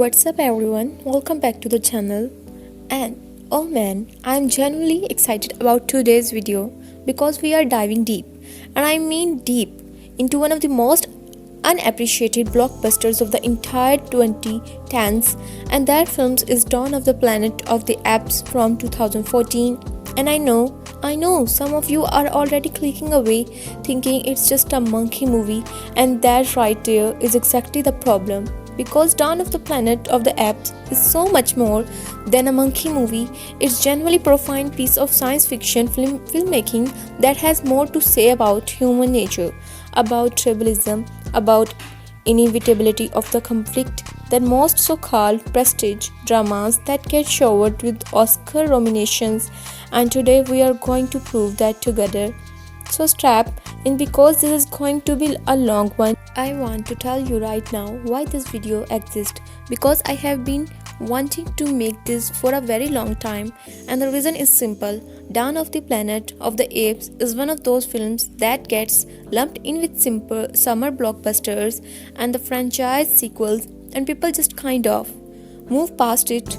What's up everyone? Welcome back to the channel. And oh man, I'm genuinely excited about today's video because we are diving deep, and I mean deep, into one of the most unappreciated blockbusters of the entire 2010s, and that film is Dawn of the Planet of the Apes from 2014. And I know some of you are already clicking away thinking it's just a monkey movie, and that right there is exactly the problem. Because Dawn of the Planet of the Apes is so much more than a monkey movie, it's genuinely profound piece of science fiction filmmaking that has more to say about human nature, about tribalism, about inevitability of the conflict than most so-called prestige dramas that get showered with Oscar nominations. And today we are going to prove that together. So strap in because this is going to be a long one. I want to tell you right now why this video exists, because I have been wanting to make this for a very long time, and the reason is simple. Dawn of the Planet of the Apes is one of those films that gets lumped in with simple summer blockbusters and the franchise sequels, and people just kind of move past it.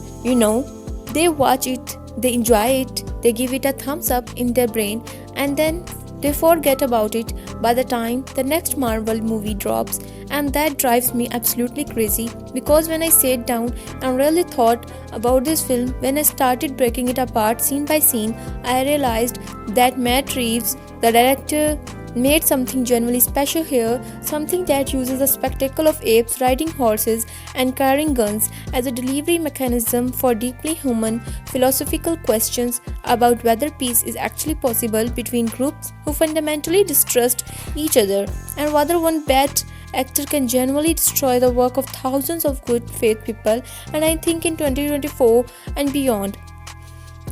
They watch it, they enjoy it, they give it a thumbs up in their brain, and then they forget about it by the time the next Marvel movie drops. And that drives me absolutely crazy, because when I sat down and really thought about this film, when I started breaking it apart scene by scene, I realized that Matt Reeves, the director, made something genuinely special here, something that uses the spectacle of apes riding horses and carrying guns as a delivery mechanism for deeply human philosophical questions about whether peace is actually possible between groups who fundamentally distrust each other, and whether one bad actor can genuinely destroy the work of thousands of good faith people. And I think in 2024 and beyond,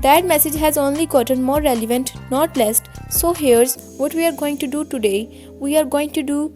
that message has only gotten more relevant, not less. So here's what we are going to do today. We are going to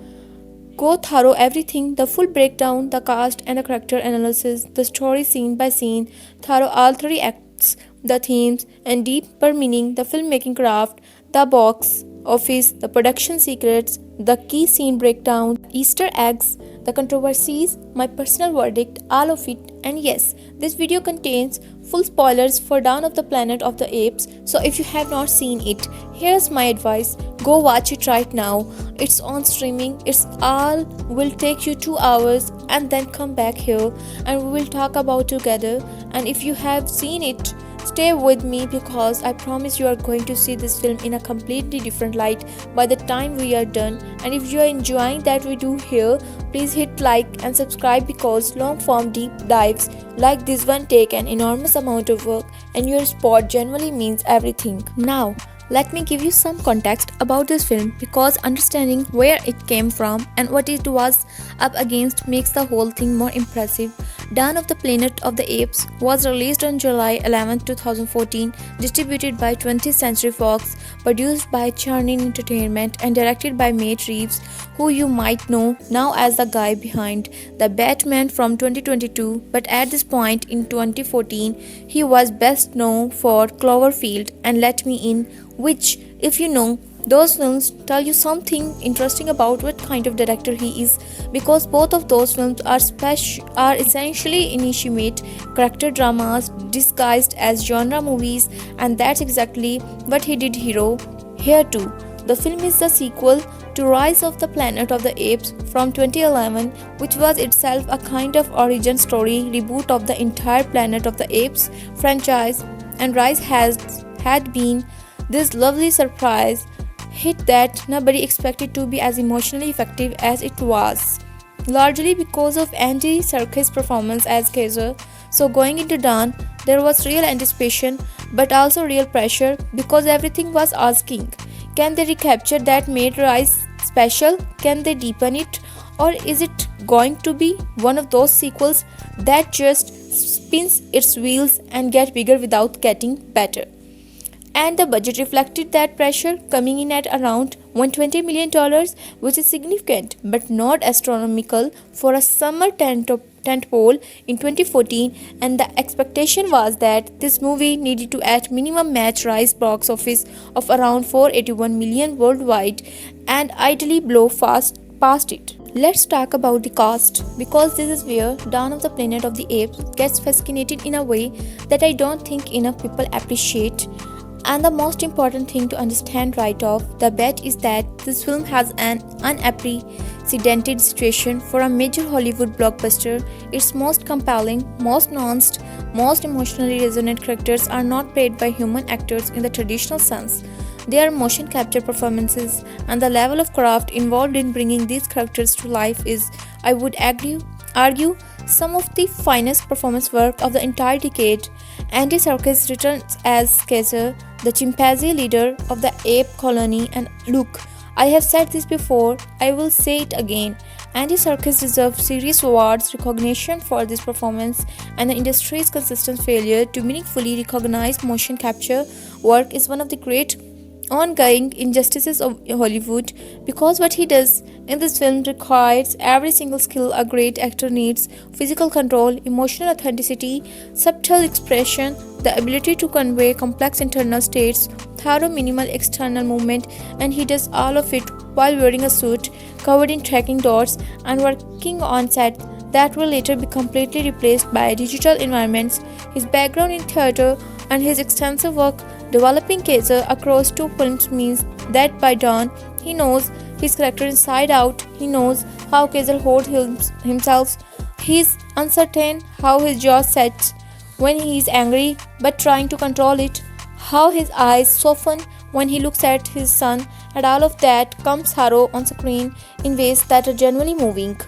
go through everything, the full breakdown, the cast and the character analysis, the story scene by scene, through all three acts, the themes and deeper meaning, the filmmaking craft, the box office, the production secrets, the key scene breakdown, Easter eggs, the controversies, my personal verdict, all of it. And yes, this video contains full spoilers for Dawn of the Planet of the Apes, so if you have not seen it, here's my advice: go watch it right now. It's on streaming, it's all will take you 2 hours, and then come back here and we will talk about together. And if you have seen it, stay with me, because I promise you are going to see this film in a completely different light by the time we are done. And if you are enjoying that we do here, please hit like and subscribe, because long form deep dives like this one take an enormous amount of work, and your support genuinely means everything. Now, let me give you some context about this film, because understanding where it came from and what it was up against makes the whole thing more impressive. Dawn of the Planet of the Apes was released on July 11, 2014, distributed by 20th Century Fox, produced by Churning Entertainment, and directed by Matt Reeves, who you might know now as the guy behind The Batman from 2022, but at this point in 2014, he was best known for Cloverfield and Let Me In, which, if you know those films, tell you something interesting about what kind of director he is, because both of those films are essentially intimate character dramas disguised as genre movies, and that's exactly what he did here too. The film is the sequel to Rise of the Planet of the Apes from 2011, which was itself a kind of origin story reboot of the entire Planet of the Apes franchise, and Rise had been this lovely surprise hit that nobody expected to be as emotionally effective as it was, largely because of Andy Serkis' performance as Kaiser. So going into Dawn, there was real anticipation, but also real pressure, because everything was asking, can they recapture that made Rise special? Can they deepen it? Or is it going to be one of those sequels that just spins its wheels and get bigger without getting better? And the budget reflected that pressure, coming in at around $120 million, which is significant but not astronomical for a summer tentpole in 2014. And the expectation was that this movie needed to at minimum match Rise box office of around $481 million worldwide, and ideally blow past it. Let's talk about the cast because this is where Dawn of the Planet of the Apes gets fascinated in a way that I don't think enough people appreciate. And the most important thing to understand right off the bat is that this film has an unprecedented situation for a major Hollywood blockbuster. Its most compelling, most nuanced, most emotionally resonant characters are not played by human actors in the traditional sense. They are motion capture performances, and the level of craft involved in bringing these characters to life is, I would argue some of the finest performance work of the entire decade. Andy Serkis returns as Caesar, the chimpanzee leader of the ape colony, and look, I have said this before, I will say it again. Andy Serkis deserves serious awards recognition for this performance, and the industry's consistent failure to meaningfully recognize motion capture work is one of the great ongoing injustices of Hollywood because what he does in this film requires every single skill a great actor needs: physical control, emotional authenticity, subtle expression, the ability to convey complex internal states, thorough minimal external movement, and he does all of it while wearing a suit covered in tracking dots and working on set that will later be completely replaced by digital environments. His background in theater and his extensive work developing Kaiser across two films means that by dawn, he knows his character inside out. He knows how Kaiser holds himself. He's uncertain how his jaw sets when he is angry but trying to control it, how his eyes soften when he looks at his son, and all of that comes through on screen in ways that are genuinely moving.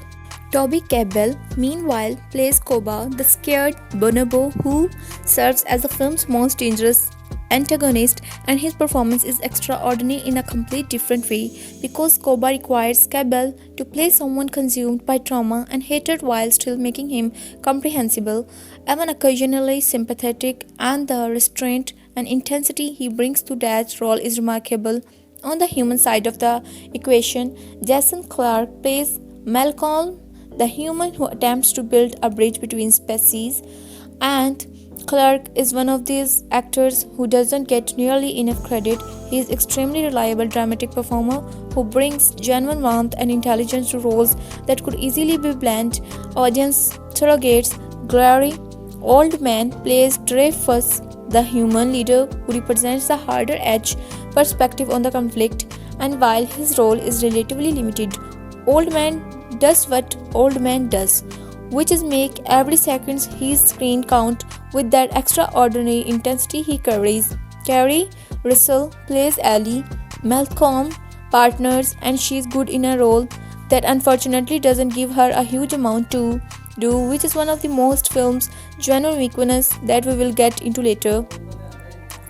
Toby Kebbell, meanwhile, plays Koba, the scared bonobo who serves as the film's most dangerous antagonist, and his performance is extraordinary in a complete different way because Koba requires Kebbell to play someone consumed by trauma and hatred while still making him comprehensible, even occasionally sympathetic, and the restraint and intensity he brings to Dad's role is remarkable. On the human side of the equation, Jason Clarke plays Malcolm, the human who attempts to build a bridge between species, and Clarke is one of these actors who doesn't get nearly enough credit. He is extremely reliable dramatic performer who brings genuine warmth and intelligence to roles that could easily be bland. Audience surrogates Glary Oldman plays Dreyfus, the human leader who represents the harder edge perspective on the conflict, and while his role is relatively limited, Oldman does what Oldman does, which is make every second his screen count with that extraordinary intensity he carries. Carrie Russell plays Ellie, Malcolm partners, and she's good in a role that unfortunately doesn't give her a huge amount to do, which is one of the most film's genuine weakness that we will get into later.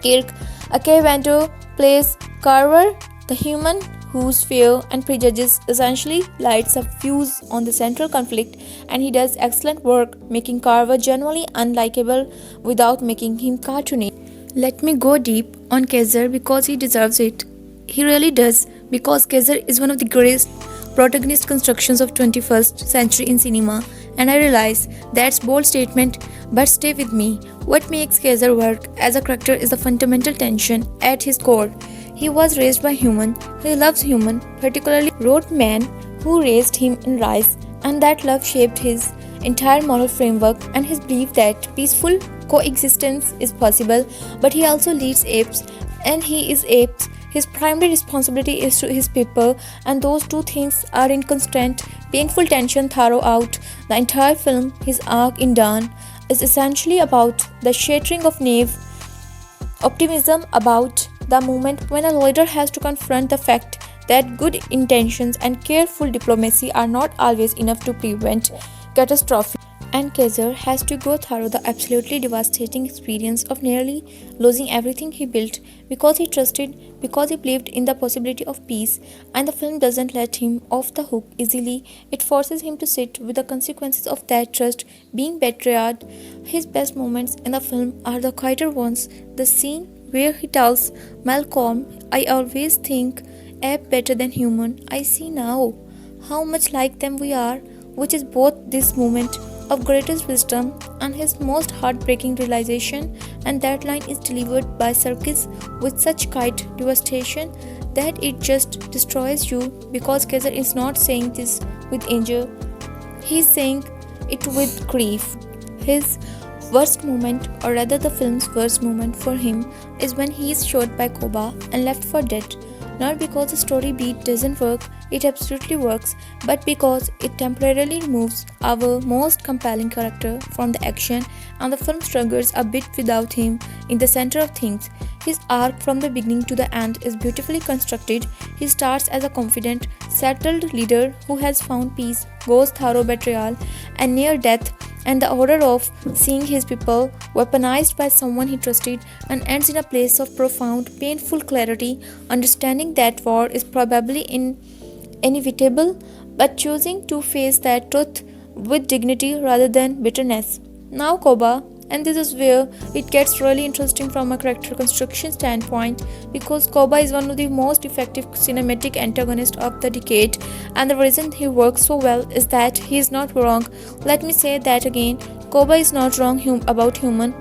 Kirk Akavanto plays Carver, the human whose fear and prejudice essentially lights a fuse on the central conflict, and he does excellent work making Carver genuinely unlikable without making him cartoony. Let me go deep on Kaiser because he deserves it. He really does, because Kaiser is one of the greatest protagonist constructions of 21st century in cinema, and I realize that's bold statement, but stay with me. What makes Kaiser work as a character is the fundamental tension at his core. He was raised by human, he loves human, particularly wrote man who raised him in rice, and that love shaped his entire moral framework and his belief that peaceful coexistence is possible. But he also leads apes, and he is apes. His primary responsibility is to his people, and those two things are in constant, painful tension throughout the entire film. His arc in Dawn is essentially about the shattering of naive optimism, about the moment when a leader has to confront the fact that good intentions and careful diplomacy are not always enough to prevent catastrophe. And Kaiser has to go through the absolutely devastating experience of nearly losing everything he built because he trusted, because he believed in the possibility of peace, and the film doesn't let him off the hook easily. It forces him to sit with the consequences of that trust being betrayed. His best moments in the film are the quieter ones, the scene where he tells Malcolm, I always think ape better than human. I see now how much like them we are, which is both this moment of greatest wisdom and his most heartbreaking realization, and that line is delivered by Serkis with such quiet devastation that it just destroys you, because Kaiser is not saying this with anger, he's saying it with grief. His worst moment, or rather the film's worst moment for him, is when he is shot by Koba and left for dead. Not because the story beat doesn't work, it absolutely works, but because it temporarily removes our most compelling character from the action and the film struggles a bit without him in the center of things. His arc from the beginning to the end is beautifully constructed. He starts as a confident, settled leader who has found peace, goes through betrayal and near death and the horror of seeing his people weaponized by someone he trusted, and ends in a place of profound, painful clarity, understanding that war is probably inevitable, but choosing to face that truth with dignity rather than bitterness. Now, Koba, and this is where it gets really interesting from a character construction standpoint, because Koba is one of the most effective cinematic antagonists of the decade, and the reason he works so well is that he is not wrong. Let me say that again. Koba is not wrong about human.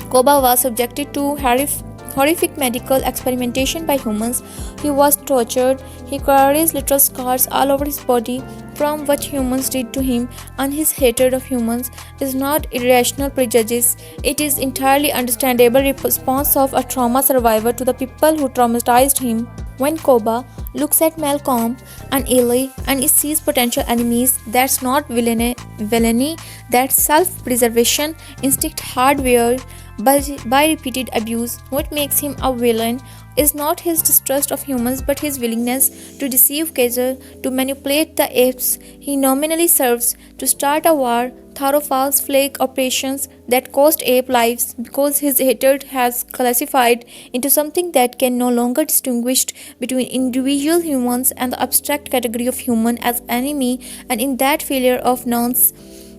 Koba was subjected to horrific medical experimentation by humans. He was tortured. He carries literal scars all over his body from what humans did to him, and his hatred of humans is not irrational prejudice. It is entirely understandable response of a trauma survivor to the people who traumatized him. When Koba looks at Malcolm and Ellie and he sees potential enemies, that's not villainy, that's self-preservation instinct hardwired by repeated abuse. What makes him a villain is not his distrust of humans but his willingness to deceive Kaiser, to manipulate the apes he nominally serves, to start a war thorough false flag operations that cost ape lives, because his hatred has classified into something that can no longer distinguish between individual humans and the abstract category of human as enemy, and in that failure of nouns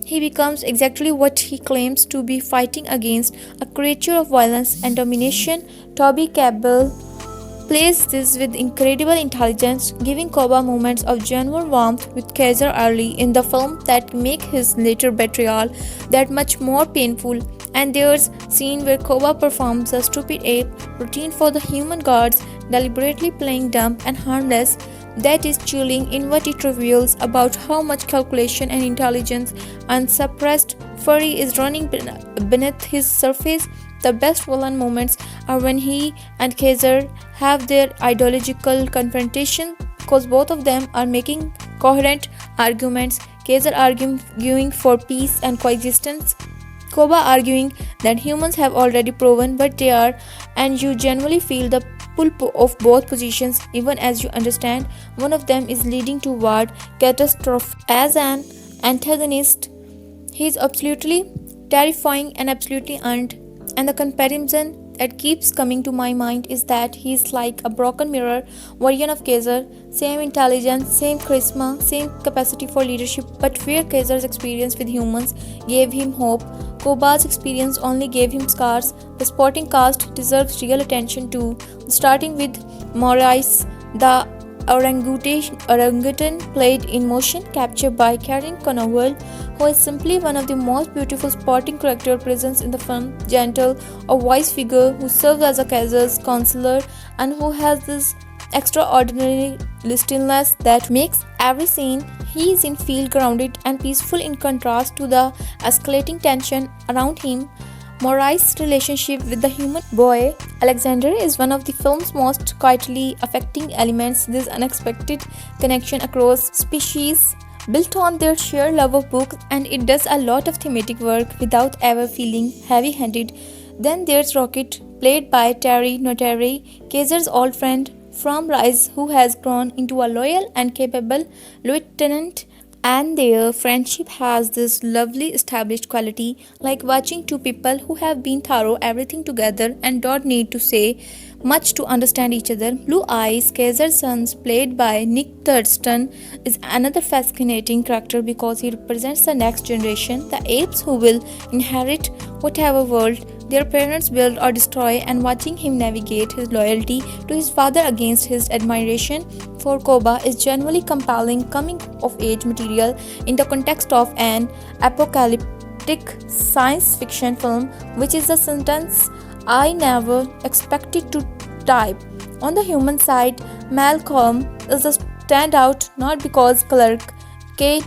he becomes exactly what he claims to be fighting against, a creature of violence and domination. Toby Cabell plays this with incredible intelligence, giving Koba moments of genuine warmth with Kaiser early in the film that make his later betrayal that much more painful. And there's a scene where Koba performs a stupid ape routine for the human guards, deliberately playing dumb and harmless, that is chilling in what it reveals about how much calculation and intelligence and suppressed fury is running beneath his surface. The best villain moments are when he and Kaiser have their ideological confrontation, because both of them are making coherent arguments. Kaiser arguing for peace and coexistence, Koba arguing that humans have already proven what they are, and you genuinely feel the pull of both positions even as you understand one of them is leading toward catastrophe. As an antagonist, he is absolutely terrifying and absolutely earned. And the comparison that keeps coming to my mind is that he is like a broken mirror version of Kaiser. Same intelligence, same charisma, same capacity for leadership, but where Kaiser's experience with humans gave him hope, Koba's experience only gave him scars. The supporting cast deserves real attention too, starting with Maurice, the orangutan played in motion capture by Karen Conowell, who is simply one of the most beautiful supporting character presence in the film. Gentle, a wise figure who serves as a Kaiser's counselor and who has this extraordinary listlessness that makes every scene he is in feel grounded and peaceful, in contrast to the escalating tension around him. Maurice's relationship with the human boy Alexander is one of the film's most quietly affecting elements. This unexpected connection across species built on their shared love of books, and it does a lot of thematic work without ever feeling heavy-handed. Then there's Rocket, played by Terry Notary, Kaiser's old friend from Rise, who has grown into a loyal and capable lieutenant, and their friendship has this lovely established quality, like watching two people who have been through everything together and don't need to say much to understand each other. Blue Eyes, Kaiser's son, played by Nick Thurston, is another fascinating character because he represents the next generation, the apes who will inherit whatever world their parents build or destroy, and watching him navigate his loyalty to his father against his admiration for Koba is genuinely compelling coming-of-age material in the context of an apocalyptic science fiction film, which is a sentence I never expected to type. On the human side, Malcolm is a standout not because Clarke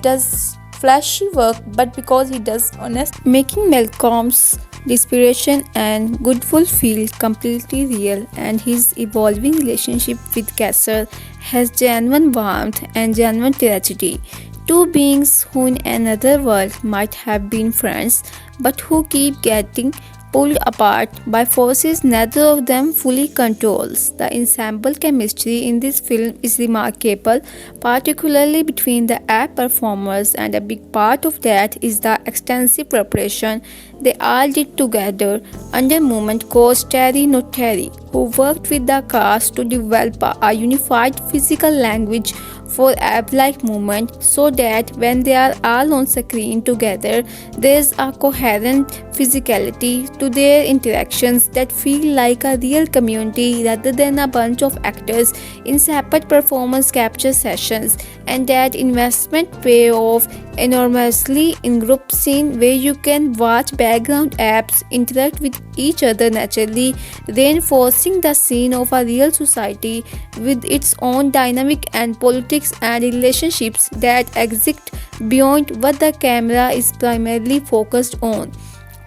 does flashy work but because he does honest, making Malcolm's desperation and goodwill feel completely real, and his evolving relationship with Castle has genuine warmth and genuine tragedy. Two beings who in another world might have been friends but who keep getting pulled apart by forces neither of them fully controls. The ensemble chemistry in this film is remarkable, particularly between the act performers, and a big part of that is the extensive preparation they all did together under movement coach Terry Notary, who worked with the cast to develop a unified physical language for app-like movement so that when they are all on screen together, there is a coherent physicality to their interactions that feel like a real community rather than a bunch of actors in separate performance capture sessions, and that investment pay off enormously in group scene where you can watch background apps interact with each other naturally, reinforcing the scene of a real society with its own dynamic and politics and relationships that exist beyond what the camera is primarily focused on.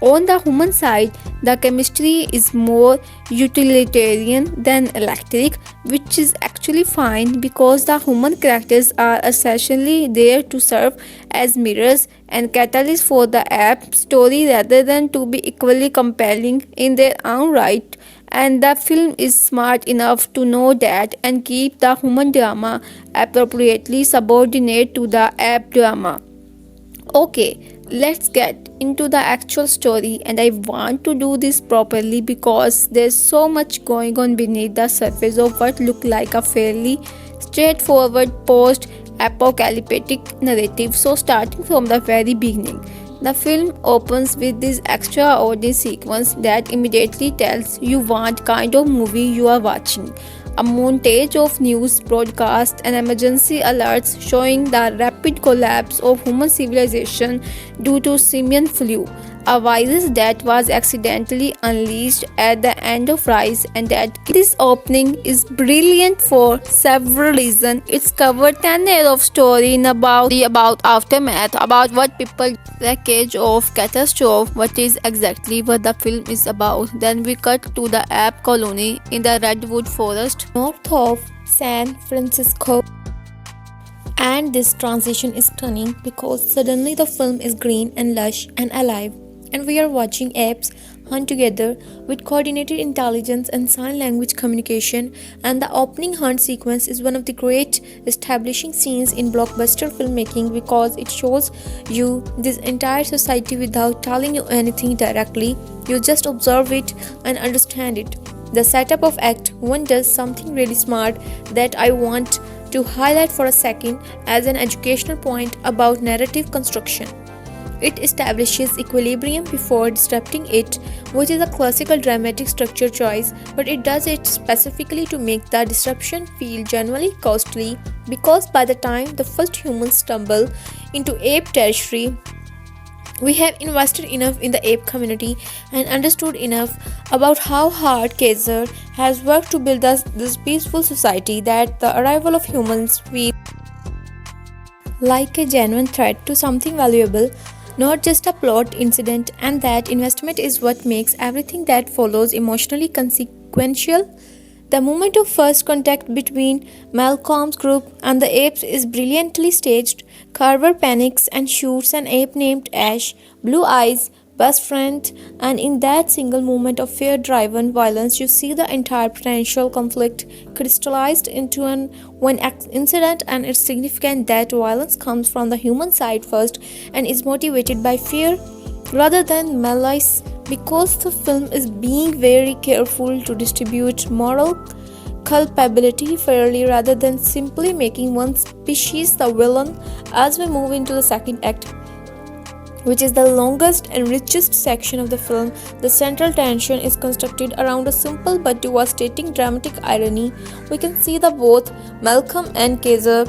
On the human side, the chemistry is more utilitarian than electric, which is actually fine because the human characters are essentially there to serve as mirrors and catalysts for the app story rather than to be equally compelling in their own right. And the film is smart enough to know that and keep the human drama appropriately subordinate to the app drama. Okay, let's get into the actual story, and I want to do this properly because there's so much going on beneath the surface of what looked like a fairly straightforward post apocalyptic narrative. So, starting from the very beginning, the film opens with this extraordinary sequence that immediately tells you what kind of movie you are watching. A montage of news broadcasts and emergency alerts showing the rapid collapse of human civilization due to simian flu, a virus that was accidentally unleashed at the end of Rise, and that this opening is brilliant for several reasons. It's covered 10 years of story in about aftermath, about what people wreckage of catastrophe, what is exactly what the film is about. Then we cut to the app colony in the redwood forest north of San Francisco. And this transition is stunning because suddenly the film is green and lush and alive, and we are watching apes hunt together with coordinated intelligence and sign language communication. And the opening hunt sequence is one of the great establishing scenes in blockbuster filmmaking because it shows you this entire society without telling you anything directly. You just observe it and understand it. The setup of Act 1 does something really smart that I want to highlight for a second as an educational point about narrative construction. It establishes equilibrium before disrupting it, which is a classical dramatic structure choice, but it does it specifically to make the disruption feel genuinely costly because by the time the first humans stumble into ape territory, we have invested enough in the ape community and understood enough about how hard Kaiser has worked to build this peaceful society that the arrival of humans feels like a genuine threat to something valuable, not just a plot incident, and that investment is what makes everything that follows emotionally consequential. The moment of first contact between Malcolm's group and the apes is brilliantly staged. Carver panics and shoots an ape named Ash, Blue Eyes' best friend, and in that single moment of fear-driven violence, you see the entire potential conflict crystallized into one incident, and it's significant that violence comes from the human side first and is motivated by fear rather than malice because the film is being very careful to distribute moral culpability fairly rather than simply making one species the villain. As we move into the second act, which is the longest and richest section of the film, the central tension is constructed around a simple but devastating dramatic irony. We can see that both Malcolm and Kaiser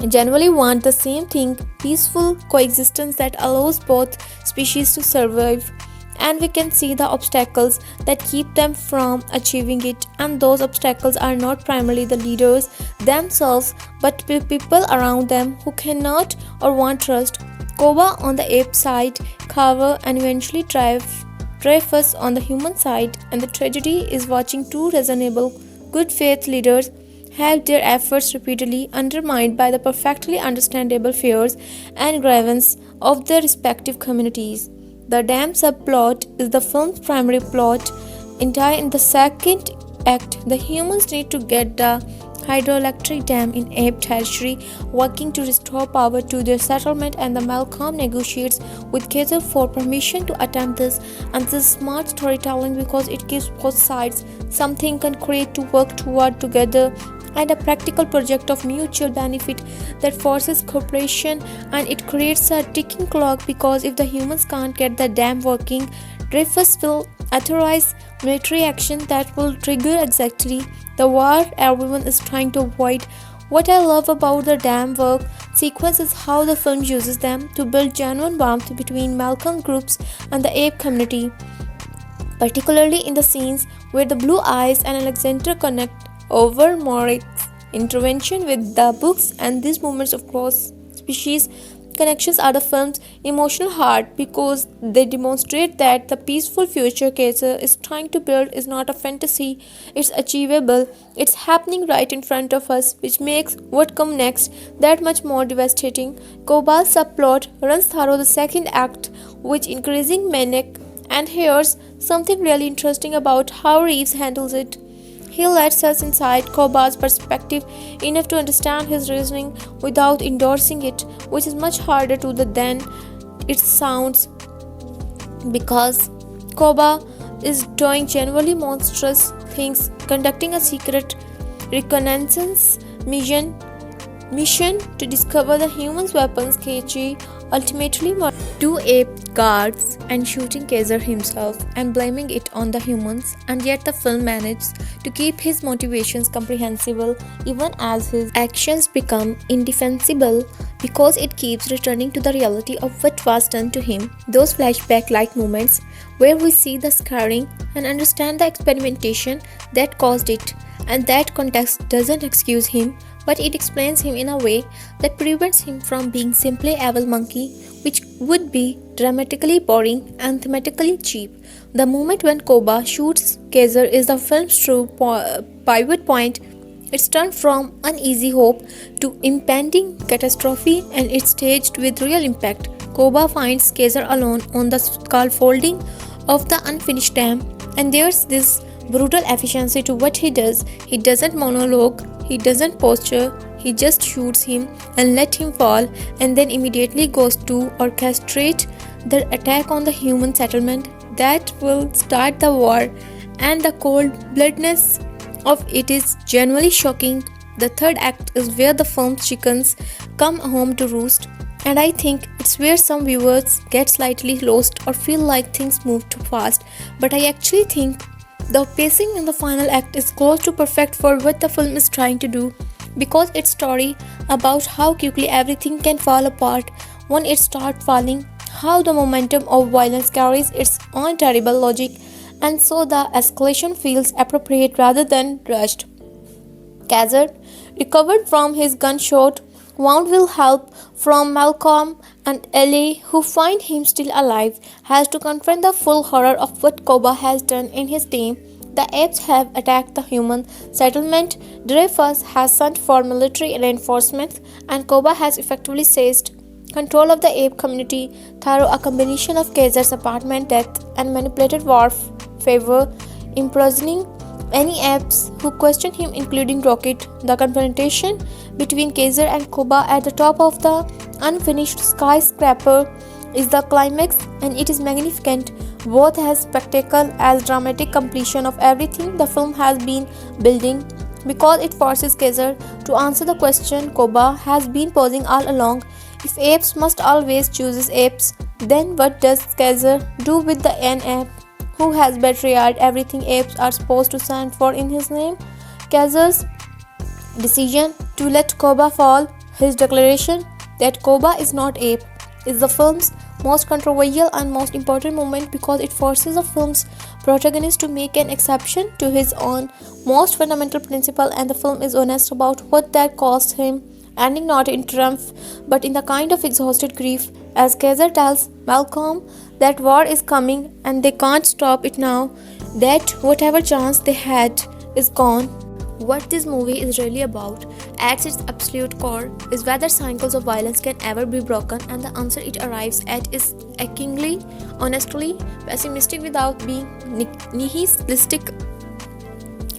generally want the same thing: peaceful coexistence that allows both species to survive. and we can see the obstacles that keep them from achieving it, and those obstacles are not primarily the leaders themselves but people around them who cannot or won't trust. Koba on the ape side, Kawa and eventually Dreyfus on the human side, and the tragedy is watching two reasonable, good faith leaders have their efforts repeatedly undermined by the perfectly understandable fears and grievances of their respective communities. The dam subplot is the film's primary plot. In the second act, the humans need to get the hydroelectric dam in Ape territory working to restore power to their settlement, and the Malcolm negotiates with Kaiser for permission to attempt this. And this is smart storytelling because it gives both sides something concrete to work toward together and a practical project of mutual benefit that forces cooperation, and it creates a ticking clock because if the humans can't get the dam working, Dreyfus will authorize military action that will trigger exactly the war everyone is trying to avoid. What I love about the dam work sequence is how the film uses them to build genuine warmth between Malcolm groups and the ape community, particularly in the scenes where the Blue Eyes and Alexander connect over Morrick's intervention with the books, and these moments of cross-species connections are the film's emotional heart because they demonstrate that the peaceful future Kaiser is trying to build is not a fantasy, it's achievable, it's happening right in front of us, which makes what comes next that much more devastating. Kobal's subplot runs through the second act, which increasing manic, and here's something really interesting about how Reeves handles it. He lets us inside Koba's perspective enough to understand his reasoning without endorsing it, which is much harder to do than it sounds because Koba is doing genuinely monstrous things, conducting a secret reconnaissance mission to discover the humans' weapons cache, ultimately murdering two ape guards and shooting Kaiser himself and blaming it on the humans, and yet the film manages to keep his motivations comprehensible even as his actions become indefensible because it keeps returning to the reality of what was done to him. Those flashback-like moments where we see the scarring and understand the experimentation that caused it, and that context doesn't excuse him, but it explains him in a way that prevents him from being simply evil monkey, which would be dramatically boring and thematically cheap. The moment when Koba shoots Kaiser is the film's true pivot point. It's turned from uneasy hope to impending catastrophe, and it's staged with real impact. Koba finds Kaiser alone on the scaffolding of the unfinished dam, and there's this brutal efficiency to what he does. He doesn't monologue, he doesn't posture, he just shoots him and let him fall, and then immediately goes to orchestrate the attack on the human settlement that will start the war, and the cold-bloodedness of it is genuinely shocking. The third act is where the film's chickens come home to roost, and I think it's where some viewers get slightly lost or feel like things move too fast, but I actually think the pacing in the final act is close to perfect for what the film is trying to do, because it's a story about how quickly everything can fall apart when it starts falling, how the momentum of violence carries its own terrible logic, and so the escalation feels appropriate rather than rushed. Kaiser, recovered from his gunshot wound with help from Malcolm and Ellie, who find him still alive, has to confront the full horror of what Koba has done in his team. The apes have attacked the human settlement, Dreyfus has sent for military reinforcements, and Koba has effectively seized control of the ape community through a combination of Kaiser's apartment death and manipulated favor, imprisoning any apes who question him, including Rocket. The confrontation between Kaiser and Koba at the top of the unfinished skyscraper is the climax, and it is magnificent, both as spectacle as dramatic completion of everything the film has been building, because it forces Kaiser to answer the question Koba has been posing all along. If apes must always choose apes, then what does Kaiser do with the an ape who has betrayed everything apes are supposed to stand for in his name? Kaiser's decision to let Koba fall, his declaration that Koba is not ape, is the film's most controversial and most important moment because it forces the film's protagonist to make an exception to his own most fundamental principle, and the film is honest about what that cost him, ending not in triumph but in the kind of exhausted grief. As Kaiser tells Malcolm that war is coming and they can't stop it now, that whatever chance they had is gone. What this movie is really about, at its absolute core, is whether cycles of violence can ever be broken, and the answer it arrives at is achingly, honestly, pessimistic without being nihilistic.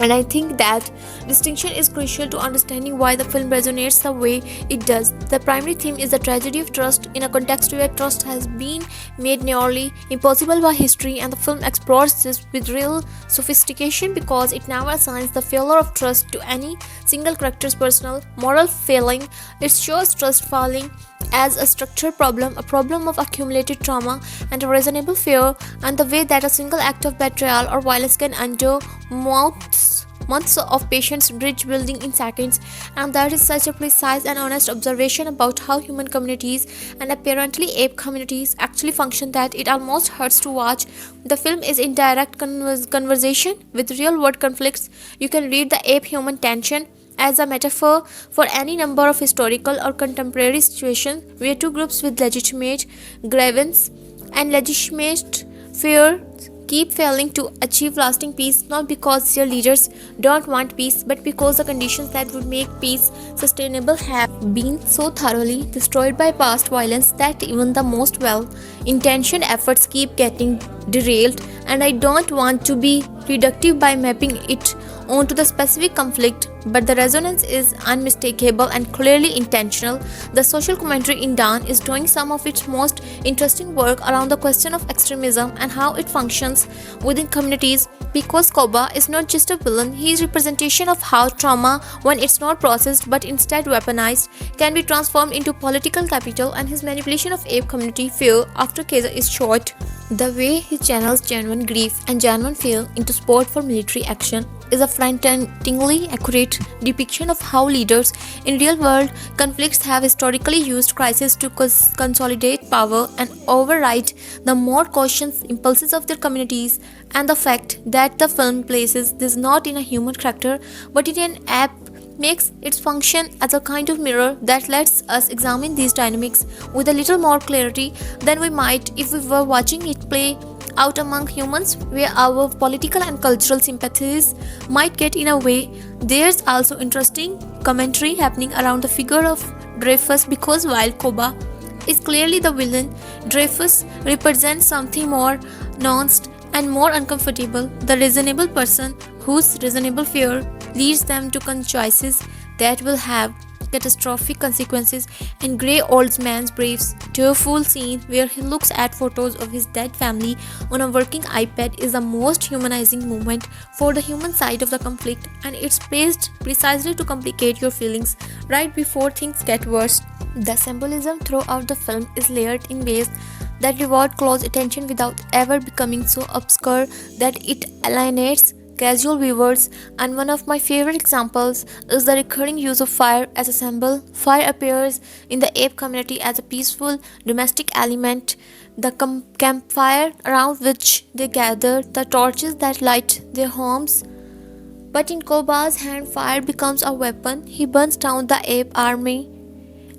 And I think that distinction is crucial to understanding why the film resonates the way it does. The primary theme is the tragedy of trust in a context where trust has been made nearly impossible by history, and the film explores this with real sophistication because it never assigns the failure of trust to any single character's personal moral failing. It shows trust falling as a structural problem, a problem of accumulated trauma and a reasonable fear, and the way that a single act of betrayal or violence can undo months of patience bridge building in seconds. And that is such a precise and honest observation about how human communities, and apparently ape communities, actually function, that it almost hurts to watch. The film is in direct conversation with real world conflicts. You can read the ape human tension as a metaphor for any number of historical or contemporary situations where two groups with legitimate grievance and legitimate fear keep failing to achieve lasting peace, not because their leaders don't want peace, but because the conditions that would make peace sustainable have been so thoroughly destroyed by past violence that even the most well-intentioned efforts keep getting derailed. And I don't want to be reductive by mapping it onto the specific conflict, but the resonance is unmistakable and clearly intentional. The social commentary in Dawn is doing some of its most interesting work around the question of extremism and how it functions within communities, because Koba is not just a villain, he is representation of how trauma, when it's not processed but instead weaponized, can be transformed into political capital, and his manipulation of ape community fear after Kaiser is shot. The way he channels genuine grief and genuine fear into support for military action is a frighteningly accurate depiction of how leaders in real-world conflicts have historically used crisis to consolidate power and override the more cautious impulses of their communities. And the fact that the film places this not in a human character but in an ape makes its function as a kind of mirror that lets us examine these dynamics with a little more clarity than we might if we were watching it play out among humans, where our political and cultural sympathies might get in a way. There's also interesting commentary happening around the figure of Dreyfus, because while Koba is clearly the villain, Dreyfus represents something more nuanced and more uncomfortable, the reasonable person whose reasonable fear leads them to choices that will have catastrophic consequences. In Grey Old Man's Brave's tearful scene where he looks at photos of his dead family on a working iPad is the most humanizing moment for the human side of the conflict, and it's placed precisely to complicate your feelings right before things get worse. The symbolism throughout the film is layered in ways that reward close attention without ever becoming so obscure that it alienates casual viewers, and one of my favorite examples is the recurring use of fire as a symbol. Fire appears in the ape community as a peaceful domestic element, the campfire around which they gather, the torches that light their homes. But in Koba's hand, fire becomes a weapon. He burns down the ape army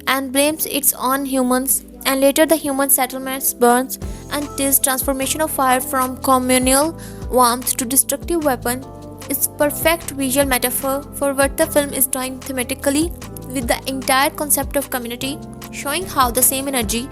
and blames it on humans, and later the human settlements burns, and this transformation of fire from communal warmth to destructive weapon is perfect visual metaphor for what the film is doing thematically with the entire concept of community, showing how the same energy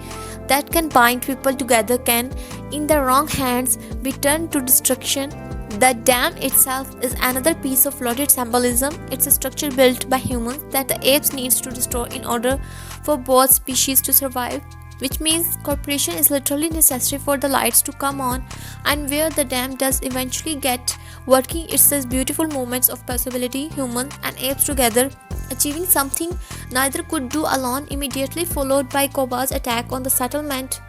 that can bind people together can, in the wrong hands, be turned to destruction. The dam itself is another piece of loaded symbolism. It's a structure built by humans that the apes needs to destroy in order for both species to survive, which means cooperation is literally necessary for the lights to come on. And where the dam does eventually get working, it's these beautiful moments of possibility, humans and apes together achieving something neither could do alone, immediately followed by Koba's attack on the settlement,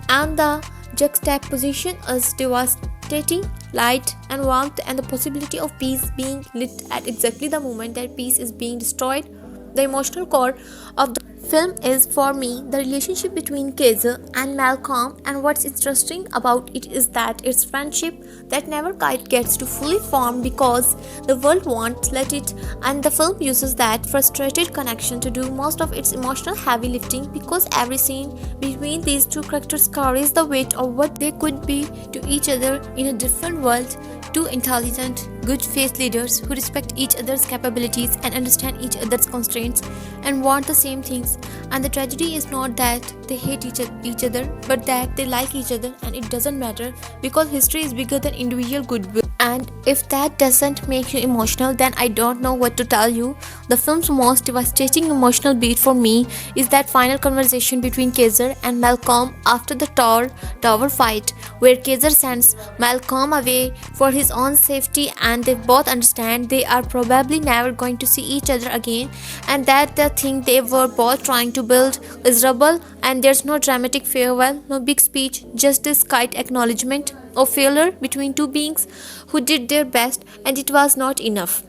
and the juxtaposition is devastating light and warmth and the possibility of peace being lit at exactly the moment that peace is being destroyed. The emotional core of the film is for me the relationship between Kaiser and Malcolm, and what's interesting about it is that it's friendship that never quite gets to fully form because the world won't let it, and the film uses that frustrated connection to do most of its emotional heavy lifting because every scene between these two characters carries the weight of what they could be to each other in a different world. Two intelligent, good-faith leaders who respect each other's capabilities and understand each other's constraints and want the same things. And the tragedy is not that they hate each other, but that they like each other, and it doesn't matter because history is bigger than individual goodwill. And if that doesn't make you emotional, then I don't know what to tell you. The film's most devastating emotional beat for me is that final conversation between Kaiser and Malcolm after the tower fight, where Kaiser sends Malcolm away for his own safety, and they both understand they are probably never going to see each other again, and that the thing they were both trying to build is rubble, and there's no dramatic farewell, no big speech, just this kite acknowledgement of failure between two beings who did their best, and it was not enough.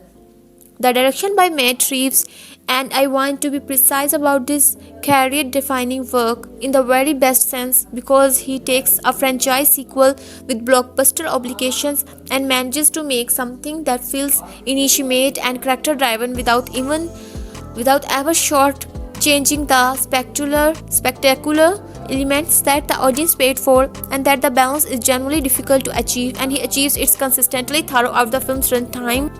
The direction by Matt Reeves, and I want to be precise about this career defining work in the very best sense because he takes a franchise sequel with blockbuster obligations and manages to make something that feels intimate and character driven without ever short changing the spectacular elements that the audience paid for, and that the balance is generally difficult to achieve, and he achieves it consistently throughout the film's runtime.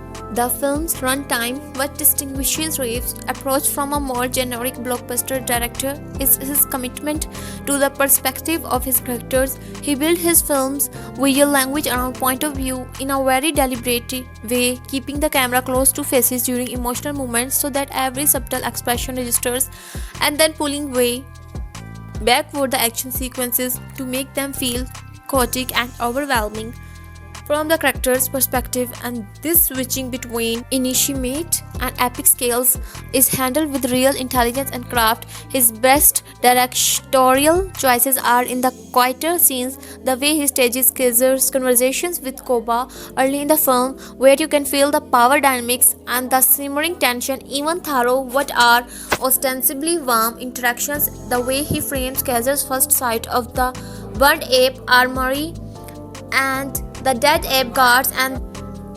What distinguishes Reeves' approach from a more generic blockbuster director is his commitment to the perspective of his characters. He built his films visual language around point of view in a very deliberate way, keeping the camera close to faces during emotional moments so that every subtle expression registers, and then pulling way back for the action sequences to make them feel chaotic and overwhelming from the character's perspective. And this switching between intimate and epic scales is handled with real intelligence and craft. His best directorial choices are in the quieter scenes, the way he stages Kaiser's conversations with Koba early in the film, where you can feel the power dynamics and the simmering tension even through what are ostensibly warm interactions, the way he frames Kaiser's first sight of the burned ape armory and the dead ape guards and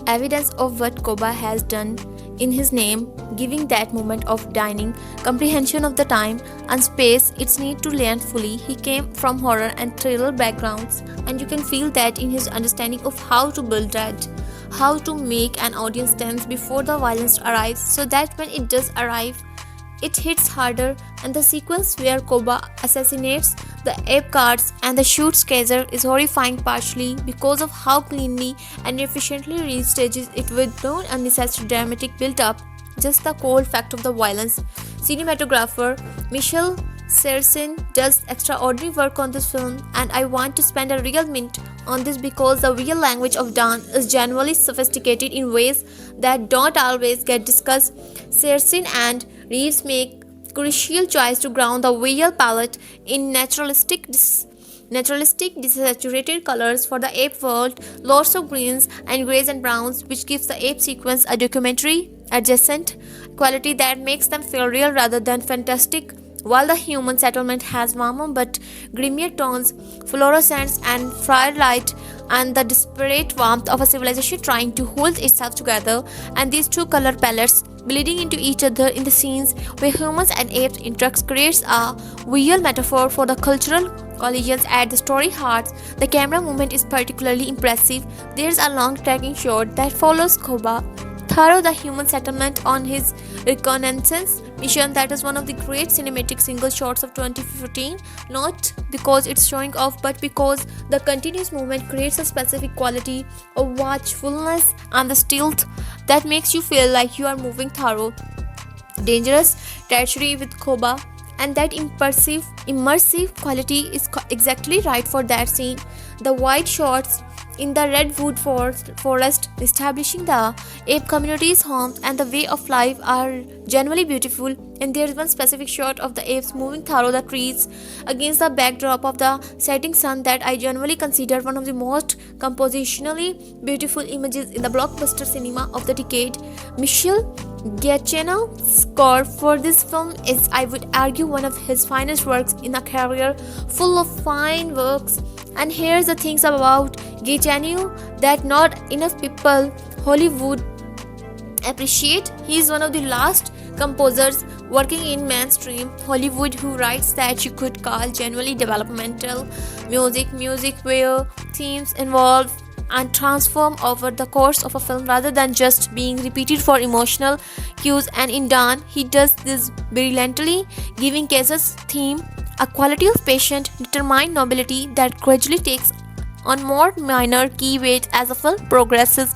evidence of what Koba has done in his name, giving that moment of dining comprehension of the time and space its need to land fully. He came from horror and thriller backgrounds, and you can feel that in his understanding of how to build dread, how to make an audience tense before the violence arrives, so that when it does arrive, it hits harder. And the sequence where Koba assassinates the ape guards and the shoots Kaiser is horrifying, partially because of how cleanly and efficiently restages it with no unnecessary dramatic build-up, just the cold fact of the violence. Cinematographer Michel Serkis does extraordinary work on this film, and I want to spend a real minute on this because the real language of Dawn is genuinely sophisticated in ways that don't always get discussed. Serkis and Reeves make crucial choice to ground the visual palette in naturalistic desaturated colors for the ape world, lots of greens and grays and browns, which gives the ape sequence a documentary adjacent quality that makes them feel real rather than fantastic, while the human settlement has warmer but grimmier tones, fluorescence and firelight, and the desperate warmth of a civilization trying to hold itself together. And these two color palettes bleeding into each other in the scenes where humans and apes interact creates a visual metaphor for the cultural collisions at the story hearts. The camera movement is particularly impressive. There's a long tracking shot that follows Koba through the human settlement on his reconnaissance mission. That is one of the great cinematic single shots of 2015, not because it's showing off, but because the continuous movement creates a specific quality of watchfulness and the stealth that makes you feel like you are moving through dangerous territory with Koba. And that immersive quality is exactly right for that scene. The wide shots in the redwood forest establishing the ape community's homes and the way of life are genuinely beautiful. And there is one specific shot of the apes moving through the trees against the backdrop of the setting sun that I genuinely consider one of the most compositionally beautiful images in the blockbuster cinema of the decade. Michel Giacchino's score for this film is, I would argue, one of his finest works in a career full of fine works. And here's the things about Giacchino that not enough people Hollywood appreciate. He is one of the last composers working in mainstream Hollywood who writes that you could call genuinely developmental music where themes evolve and transform over the course of a film rather than just being repeated for emotional cues. And in Dawn he does this brilliantly, giving Caesar's theme a quality of patient determined nobility that gradually takes on more minor key weight as the film progresses,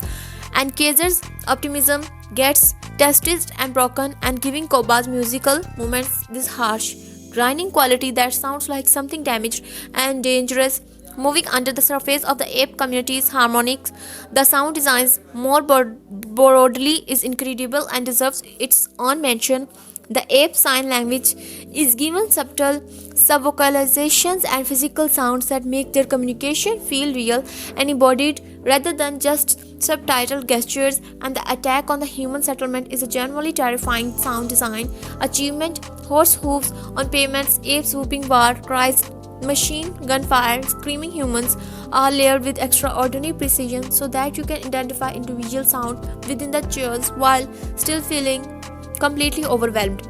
and Caesar's optimism gets tested and broken, and giving Koba's musical moments this harsh, grinding quality that sounds like something damaged and dangerous moving under the surface of the ape community's harmonics. The sound designs more broadly is incredible and deserves its own mention. The ape sign language is given subtle subvocalizations and physical sounds that make their communication feel real and embodied rather than just subtitled gestures, and the attack on the human settlement is a genuinely terrifying sound design achievement. Horse hooves on pavements, apes whooping war cries, machine gunfire, screaming humans are layered with extraordinary precision so that you can identify individual sound within the chairs while still feeling completely overwhelmed.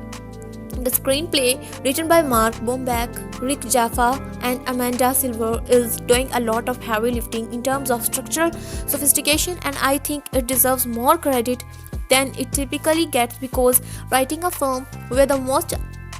The screenplay, written by Mark Bomback, Rick Jaffa, and Amanda Silver, is doing a lot of heavy lifting in terms of structural sophistication, and I think it deserves more credit than it typically gets, because writing a film where the most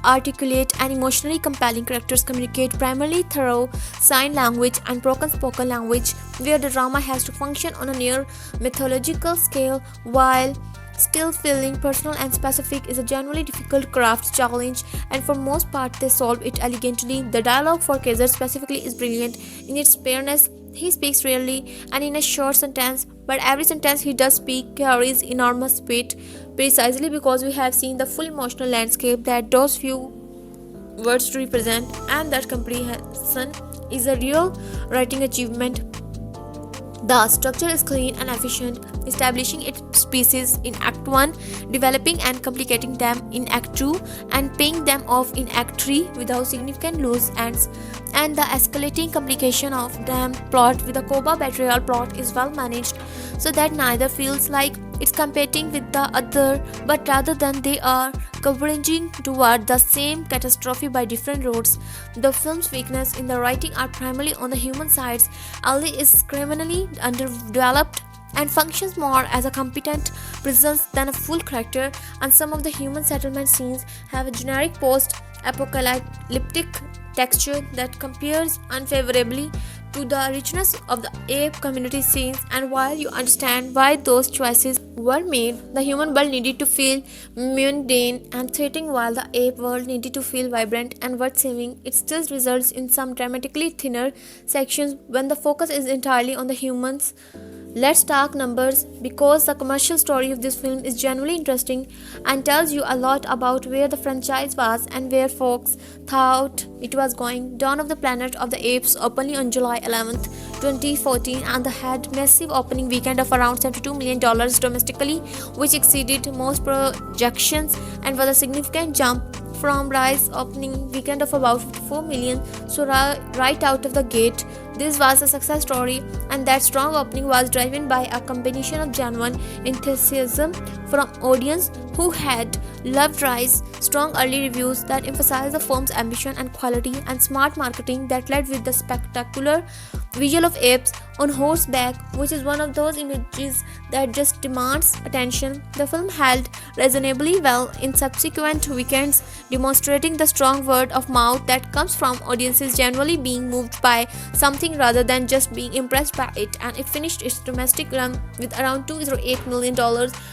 articulate and emotionally compelling characters communicate primarily through sign language and broken spoken language, where the drama has to function on a near mythological scale while still feeling personal and specific, is a genuinely difficult craft challenge, and for most part they solve it elegantly. The dialogue for Kaiser specifically is brilliant in its bareness. He speaks rarely and in a short sentence, but every sentence he does speak carries enormous weight, precisely because we have seen the full emotional landscape that those few words to represent, and that comprehension is a real writing achievement. The structure is clean and efficient, establishing its pieces in Act 1, developing and complicating them in Act 2, and paying them off in Act 3 without significant loose ends. And the escalating complication of them plot with the Koba betrayal plot is well managed, so that neither feels like it's competing with the other, but rather than they are converging toward the same catastrophe by different roads. The film's weakness in the writing are primarily on the human sides. Ali is criminally underdeveloped and functions more as a competent presence than a full character, and some of the human settlement scenes have a generic post-apocalyptic texture that compares unfavorably to the richness of the ape community scenes. And while you understand why those choices were made, the human world needed to feel mundane and threatening while the ape world needed to feel vibrant and worth saving. It still results in some dramatically thinner sections when the focus is entirely on the humans. Let's talk numbers, because the commercial story of this film is genuinely interesting and tells you a lot about where the franchise was and where folks thought it was going. Dawn of the Planet of the Apes opened on July 11th, 2014, and had massive opening weekend of around $72 million domestically, which exceeded most projections and was a significant jump from Rise opening weekend of about $4 million. So right out of the gate, this was a success story, and that strong opening was driven by a combination of genuine enthusiasm from audience who had loved Rise, strong early reviews that emphasized the film's ambition and quality, and smart marketing that led with the spectacular visual of apes on horseback, which is one of those images that just demands attention. The film held reasonably well in subsequent weekends, demonstrating the strong word of mouth that comes from audiences generally being moved by something rather than just being impressed by it. And it finished its domestic run with around $208 million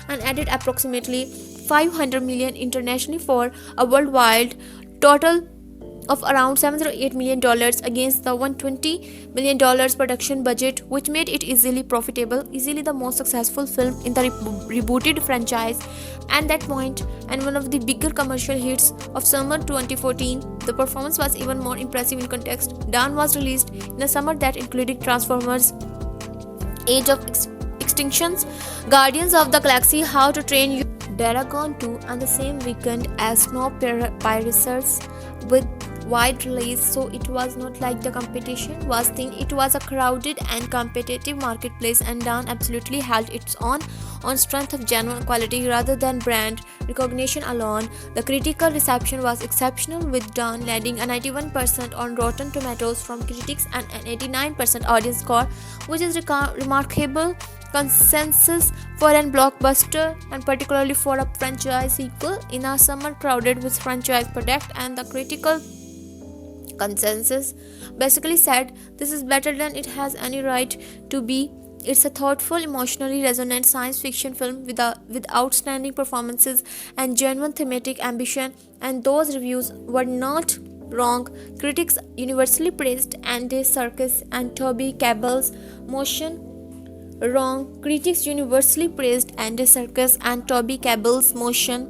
and added approximately $500 million internationally for a worldwide total of around $708 million against the $120 million production budget, which made it easily profitable, easily the most successful film in the rebooted franchise at that point, and one of the bigger commercial hits of summer 2014. The performance was even more impressive in context. Dawn was released in a summer that included Transformers: Age of Extinctions, Guardians of the Galaxy, How to Train Your Dragon 2 on the same weekend as Snowpiercer with wide release, so it was not like the competition was thin. It was a crowded and competitive marketplace, and Dawn absolutely held its own on strength of genuine quality rather than brand recognition alone. The critical reception was exceptional, with Dawn landing a 91% on Rotten Tomatoes from critics and an 89% audience score, which is remarkable consensus for a blockbuster, and particularly for a franchise sequel in a summer crowded with franchise product. And the critical consensus basically said this is better than it has any right to be. It's a thoughtful, emotionally resonant science fiction film with outstanding performances and genuine thematic ambition, and those reviews were not wrong. Critics universally praised Andy Serkis and Toby Cabell's motion Wrong. Critics universally praised Andy Serkis and Toby Cabell's motion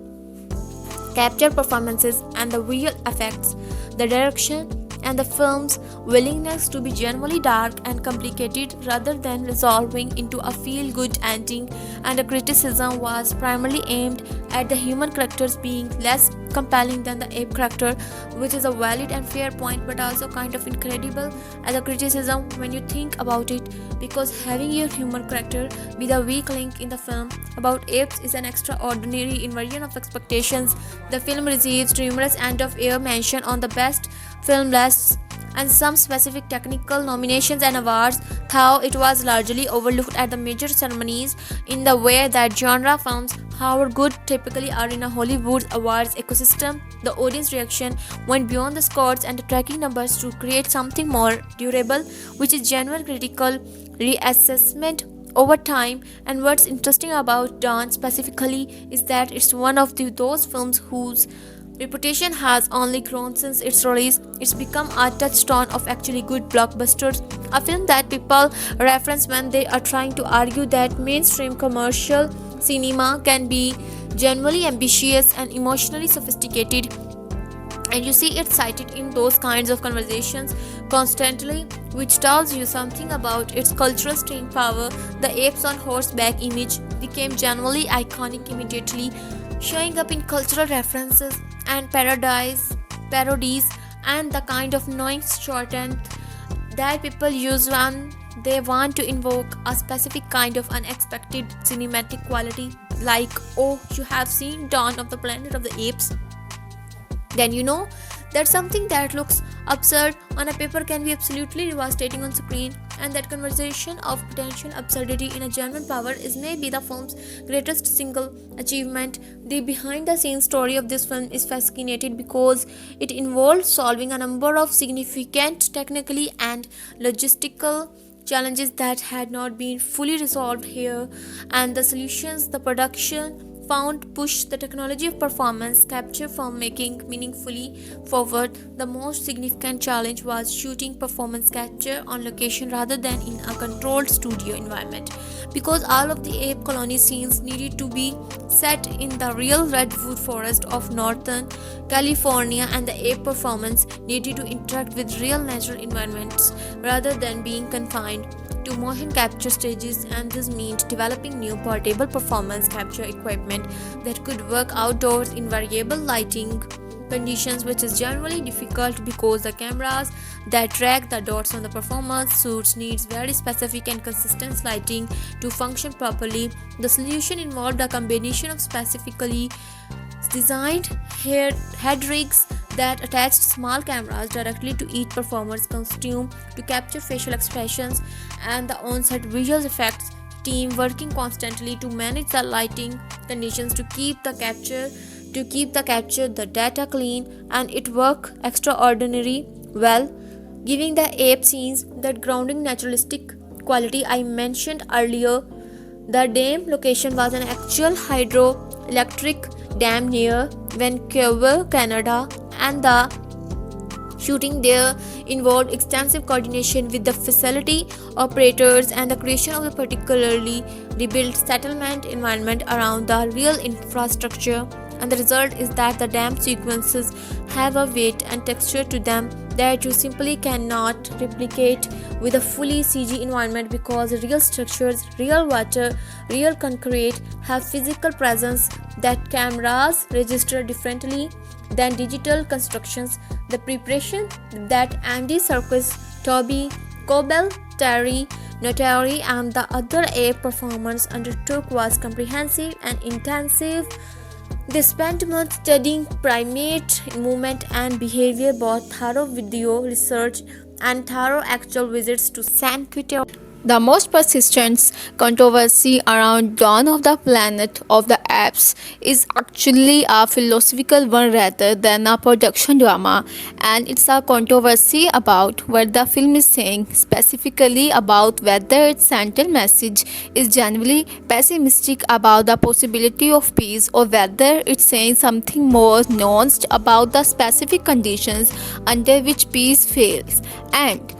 capture performances and the visual effects, the direction, and the film's willingness to be genuinely dark and complicated rather than resolving into a feel-good ending. And the criticism was primarily aimed at the human characters being less compelling than the ape character, which is a valid and fair point, but also kind of incredible as a criticism when you think about it, because having your human character be the weak link in the film about apes is an extraordinary inversion of expectations. The film receives numerous end-of-year mention on the best film lists and some specific technical nominations and awards, though it was largely overlooked at the major ceremonies in the way that genre films, however good, typically are in a Hollywood awards ecosystem. The audience reaction went beyond the scores and the tracking numbers to create something more durable, which is genuine critical reassessment over time. And what's interesting about Dawn specifically is that it's one of those films whose reputation has only grown since its release. It's become a touchstone of actually good blockbusters, a film that people reference when they are trying to argue that mainstream commercial cinema can be genuinely ambitious and emotionally sophisticated. And you see it cited in those kinds of conversations constantly, which tells you something about its cultural staying power. The apes on horseback image became genuinely iconic immediately, showing up in cultural references and parodies, and the kind of knowing shorthand that people use when they want to invoke a specific kind of unexpected cinematic quality, like, oh, you have seen Dawn of the Planet of the Apes? Then you know that something that looks absurd on a paper can be absolutely devastating on screen, and that conversation of potential absurdity in a genuine power is maybe the film's greatest single achievement. The behind-the-scenes story of this film is fascinating because it involves solving a number of significant technically and logistical challenges that had not been fully resolved here, and the solutions the production found push the technology of performance capture filmmaking meaningfully forward. The most significant challenge was shooting performance capture on location rather than in a controlled studio environment, because all of the ape colony scenes needed to be set in the real redwood forest of northern California, and the ape performance needed to interact with real natural environments rather than being confined to motion capture stages. And this meant developing new portable performance capture equipment that could work outdoors in variable lighting conditions, which is generally difficult because the cameras that track the dots on the performance suits needs very specific and consistent lighting to function properly. The solution involved a combination of specifically designed head rigs that attached small cameras directly to each performer's costume to capture facial expressions, and the on-set visual effects team working constantly to manage the lighting conditions to keep the data clean, and it worked extraordinarily well, giving the ape scenes that grounding naturalistic quality I mentioned earlier. The dam location was an actual hydroelectric dam near Vancouver, Canada, and the shooting there involved extensive coordination with the facility operators and the creation of a particularly rebuilt settlement environment around the real infrastructure. And the result is that the dam sequences have a weight and texture to them that you simply cannot replicate with a fully CG environment because real structures, real water, real concrete have physical presence that cameras register differently than digital constructions. The preparation that Andy Serkis, Toby, Cobell, Terry, Notary, and the other ape performers undertook was comprehensive and intensive. They spent months studying primate movement and behavior, both thorough video research and thorough actual visits to sanctuary. The most persistent controversy around Dawn of the Planet of the Apes is actually a philosophical one rather than a production drama, and it's a controversy about what the film is saying, specifically about whether its central message is genuinely pessimistic about the possibility of peace or whether it's saying something more nuanced about the specific conditions under which peace fails. And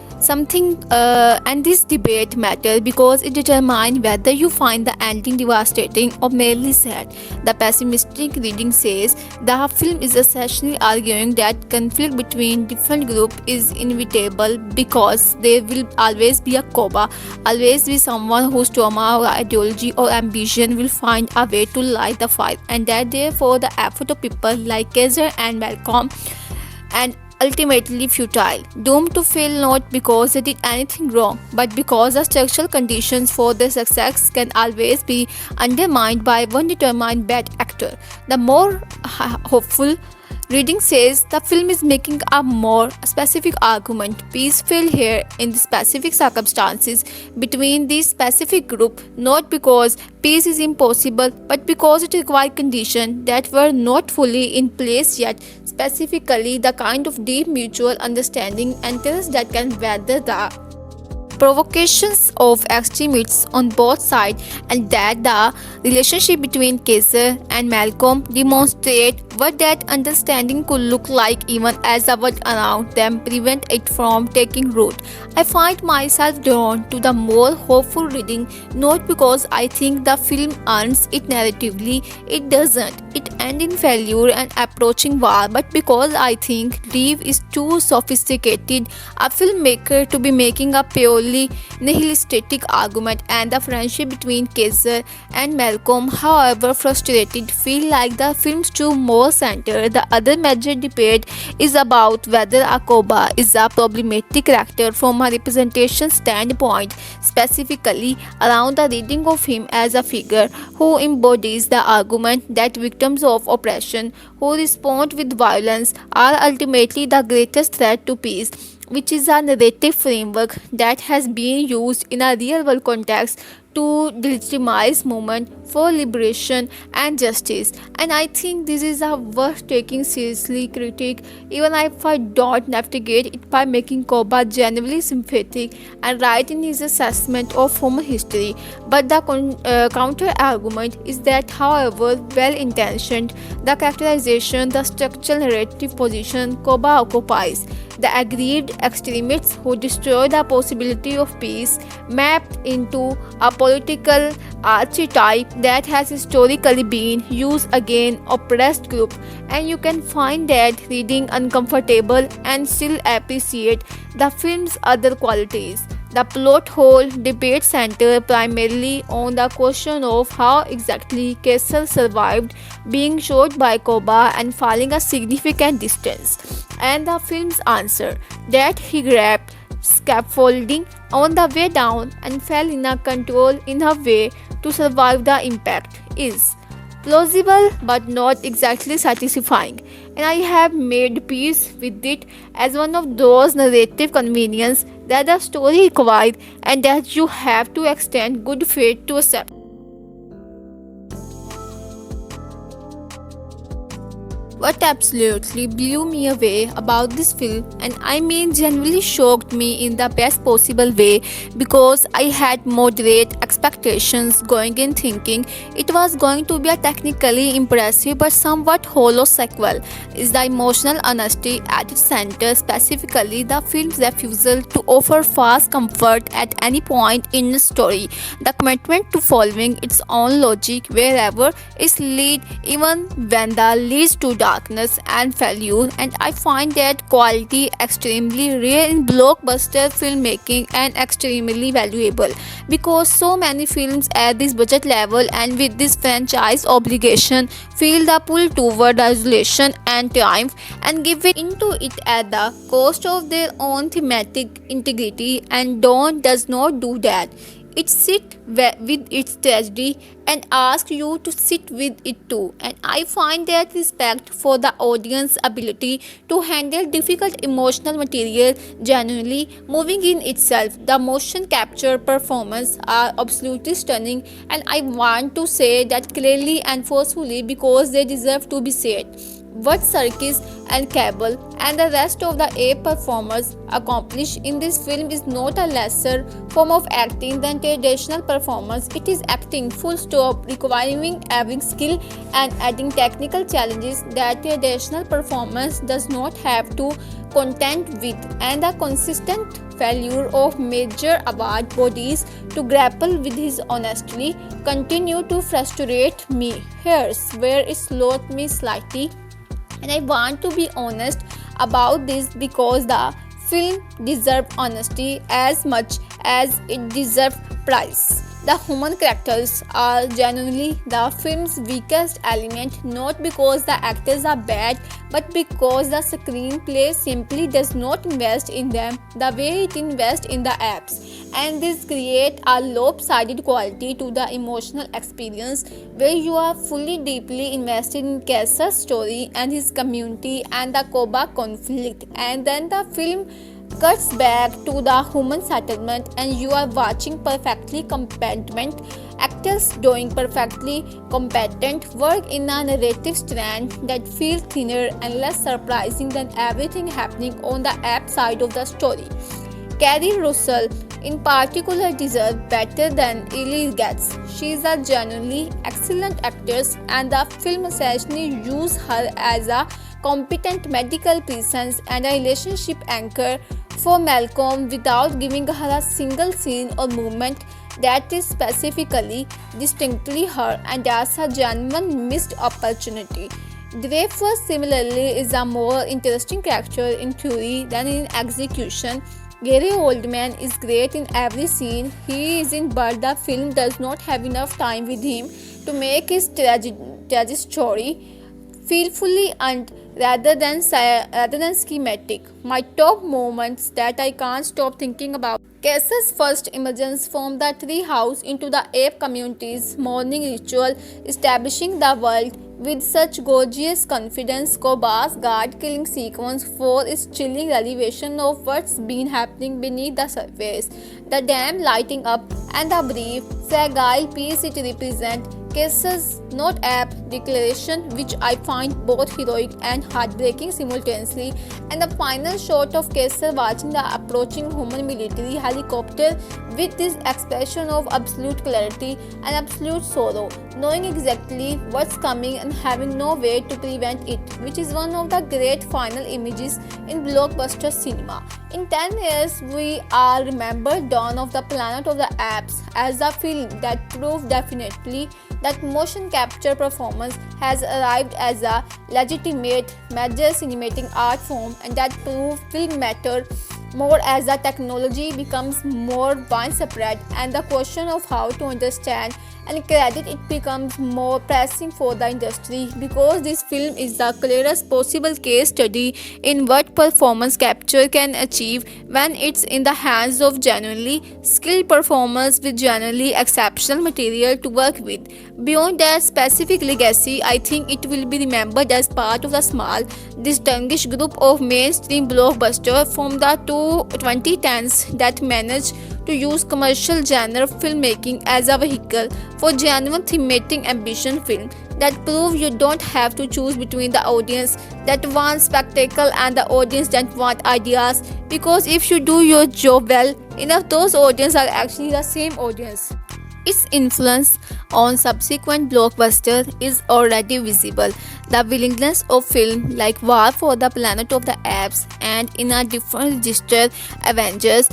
this debate matters because it determines whether you find the ending devastating or merely sad. The pessimistic reading says the film is essentially arguing that conflict between different groups is inevitable because there will always be a Koba, always be someone whose trauma or ideology or ambition will find a way to light the fire, and that therefore the effort of people like Kaiser and Malcolm and ultimately futile, doomed to fail not because they did anything wrong, but because the structural conditions for their success can always be undermined by one determined bad actor. The more hopeful reading says the film is making a more specific argument. Peace fail here in the specific circumstances between these specific group, not because peace is impossible, but because it requires conditions that were not fully in place yet, specifically the kind of deep mutual understanding and trust that can weather the provocations of extremists on both sides, and that the relationship between Kaiser and Malcolm demonstrate what that understanding could look like even as the world around them prevent it from taking root. I find myself drawn to the more hopeful reading not because I think the film earns it narratively, it doesn't. It ends in failure and approaching war, but because I think Reeve is too sophisticated a filmmaker to be making a purely nihilistic argument, and the friendship between Kaiser and Malcolm, however frustrated, feel like the film's true moral center. The other major debate is about whether Akoba is a problematic character from a representation standpoint, specifically around the reading of him as a figure who embodies the argument that victims of oppression who respond with violence are ultimately the greatest threat to peace, which is a narrative framework that has been used in a real world context to legitimize movement for liberation and justice. And I think this is a worth taking seriously critique, even if I don't navigate it by making Koba genuinely sympathetic and right in his assessment of human history. But the counter argument is that, however well intentioned the characterization, the structural narrative position Koba occupies, the aggrieved extremists who destroy the possibility of peace mapped into a political archetype that has historically been used against oppressed groups, and you can find that reading uncomfortable and still appreciate the film's other qualities. The plot hole debate centered primarily on the question of how exactly Kessel survived being shot by Koba and falling a significant distance, and the film's answer that he grabbed scaffolding on the way down and fell in a control in a way to survive the impact is plausible but not exactly satisfying, and I have made peace with it as one of those narrative conveniences that the story requires and that you have to extend good faith to accept. What absolutely blew me away about this film, and I mean genuinely shocked me in the best possible way, because I had moderate expectations going in thinking it was going to be a technically impressive but somewhat hollow sequel, is the emotional honesty at its center, specifically the film's refusal to offer fast comfort at any point in the story, the commitment to following its own logic wherever it's lead, even when the leads to dark darkness and failure, and I find that quality extremely rare in blockbuster filmmaking and extremely valuable because so many films at this budget level and with this franchise obligation feel the pull toward isolation and triumph and give it into it at the cost of their own thematic integrity, and Dawn does not do that. It sits with its tragedy and asks you to sit with it too. And I find that respect for the audience's ability to handle difficult emotional material genuinely moving in itself. The motion capture performances are absolutely stunning, and I want to say that clearly and forcefully because they deserve to be said. What Serkis and Cable and the rest of the Ape performers accomplish in this film is not a lesser form of acting than traditional performance. It is acting full stop, requiring having skill and adding technical challenges that traditional performance does not have to contend with, and the consistent failure of major award bodies to grapple with his honesty continue to frustrate me. Here's where it slowed me slightly, and I want to be honest about this because the film deserved honesty as much as it deserved praise. The human characters are genuinely the film's weakest element, not because the actors are bad, but because the screenplay simply does not invest in them the way it invests in the apes. And this creates a lopsided quality to the emotional experience where you are fully deeply invested in Kesar's story and his community and the Koba conflict, and then the film cuts back to the human settlement and you are watching perfectly competent actors doing perfectly competent work in a narrative strand that feels thinner and less surprising than everything happening on the app side of the story. Carrie Russell in particular deserves better than Ellie gets. She is a genuinely excellent actress, and the film essentially uses her as a competent medical presence and a relationship anchor for Malcolm without giving her a single scene or moment that is specifically distinctly her, and that's a genuine missed opportunity. Dreyfus similarly is a more interesting character in theory than in execution. Gary Oldman is great in every scene he is in, but the film does not have enough time with him to make his tragic story feel fully earned rather than schematic. My top moments that I can't stop thinking about: Cass's first emergence from the treehouse into the ape community's morning ritual, establishing the world with such gorgeous confidence. Koba's guard killing sequence for its chilling revelation of what's been happening beneath the surface. The dam lighting up and the brief, fragile peace it represents. Cass's not apt declaration, which I find both heroic and heartbreaking simultaneously, and the final shot of Cass watching the approaching human military helicopter with this expression of absolute clarity and absolute sorrow, knowing exactly what's coming and having no way to prevent it, which is one of the great final images in blockbuster cinema. In 10 years, we are remember Dawn of the Planet of the Apes as a film that proved definitely that motion capture performance has arrived as a legitimate major cinematic art form, and that proved will matter more as the technology becomes more widespread and the question of how to understand and credit it becomes more pressing for the industry, because this film is the clearest possible case study in what performance capture can achieve when it's in the hands of genuinely skilled performers with genuinely exceptional material to work with. Beyond that specific legacy, I think it will be remembered as part of the small, distinguished group of mainstream blockbusters from the 2010s that managed to use commercial genre filmmaking as a vehicle for genuine thematic ambition film that prove you don't have to choose between the audience that wants spectacle and the audience that want ideas, because if you do your job well enough, those audiences are actually the same audience. Its influence on subsequent blockbusters is already visible. The willingness of films like War for the Planet of the Apes and in a different register Avengers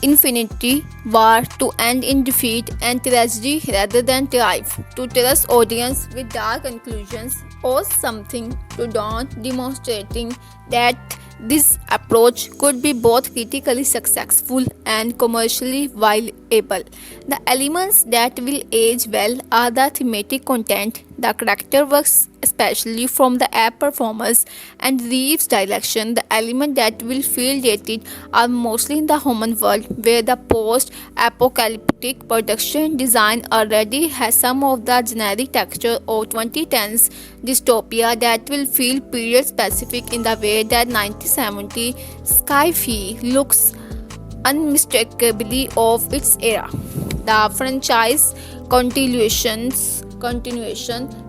Infinity War to end in defeat and tragedy rather than triumph, to trust audience with dark conclusions or something to dawn, demonstrating that this approach could be both critically successful and commercially viable. The elements that will age well are the thematic content, the character works, especially from the app performance, and Reeves' direction. The elements that will feel dated are mostly in the human world, where the post apocalyptic production design already has some of the generic texture of 2010s dystopia that will feel period specific in the way that 1970 sci-fi looks unmistakably of its era. The franchise continuation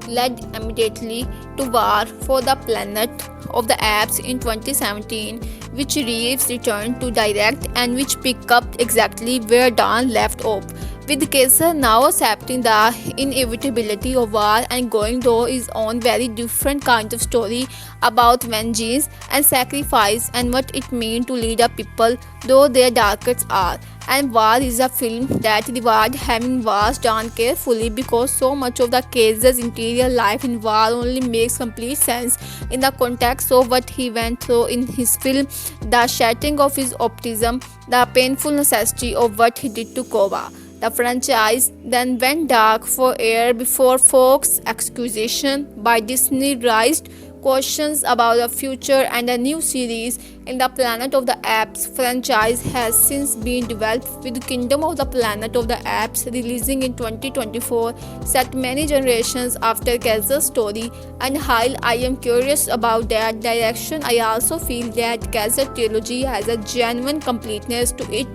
led immediately to War for the Planet of the Apes in 2017, which Reeves returned to direct and which picked up exactly where Dawn left off. With Kaiser now accepting the inevitability of war and going though is on very different kind of story about vengeance and sacrifice and what it means to lead a people though their darkest are. And War is a film that rewards having wars done carefully because so much of the Kaiser's interior life in War only makes complete sense in the context of what he went through in his film, the shattering of his optimism, the painful necessity of what he did to Koba. The franchise then went dark for a year before Fox's acquisition by Disney raised questions about the future, and a new series in the Planet of the Apes franchise has since been developed, with Kingdom of the Planet of the Apes releasing in 2024, set many generations after Kaiser's story. And while I am curious about that direction, I also feel that Kaiser trilogy has a genuine completeness to it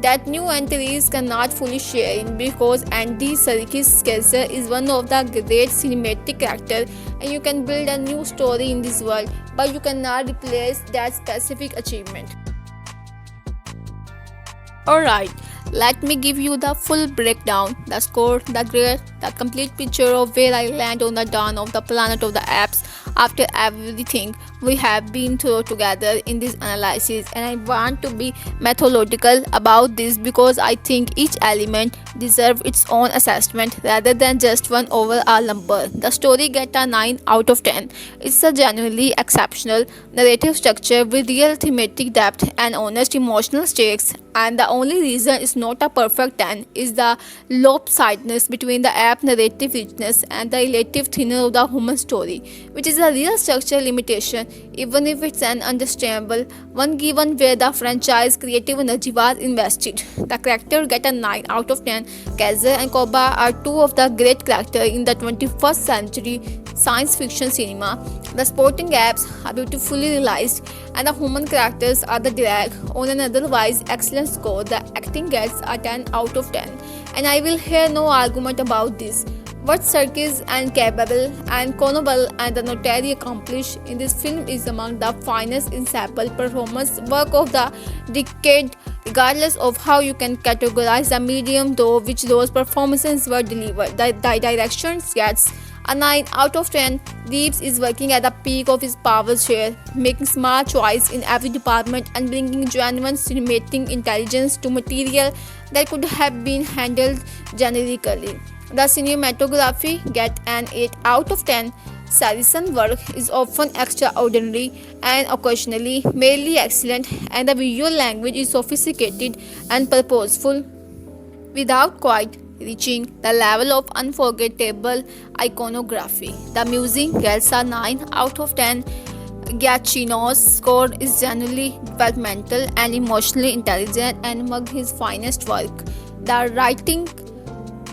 that new entries cannot fully share in, because Andy Serkis' Kaiser is one of the great cinematic characters and you can build a new story in this world, but you cannot replace that specific achievement. Alright, let me give you the full breakdown, the score, the grade, the complete picture of where I land on the dawn of the Planet of the Apes after everything we have been through together in this analysis. And I want to be methodical about this because I think each element deserves its own assessment rather than just one overall number. The story gets a 9 out of 10. It's a genuinely exceptional narrative structure with real thematic depth and honest emotional stakes, and the only reason it's not a perfect 10 is the lopsidedness between the app narrative richness and the relative thinness of the human story, which is a real structural limitation, even if it's an understandable one given where the franchise creative energy was invested. The characters get a 9 out of 10. Kaiser and Koba are two of the great characters in the 21st century science fiction cinema. The sporting gaps are beautifully realized, and the human characters are the drag on an otherwise excellent score. The acting gets a 10 out of 10, and I will hear no argument about this. What Serkis and capable and Conable and the Notary accomplish in this film is among the finest ensemble performance work of the decade, regardless of how you can categorize the medium though which those performances were delivered. The direction gets a 9 out of 10. Reeves is working at the peak of his powers here, making smart choices in every department and bringing genuine cinematic intelligence to material that could have been handled generically. The cinematography gets an 8 out of 10. Saracen work is often extraordinary and occasionally merely excellent, and the visual language is sophisticated and purposeful without quite reaching the level of unforgettable iconography. The music gets a 9 out of 10. Giacchino's score is genuinely developmental and emotionally intelligent and among his finest work. The writing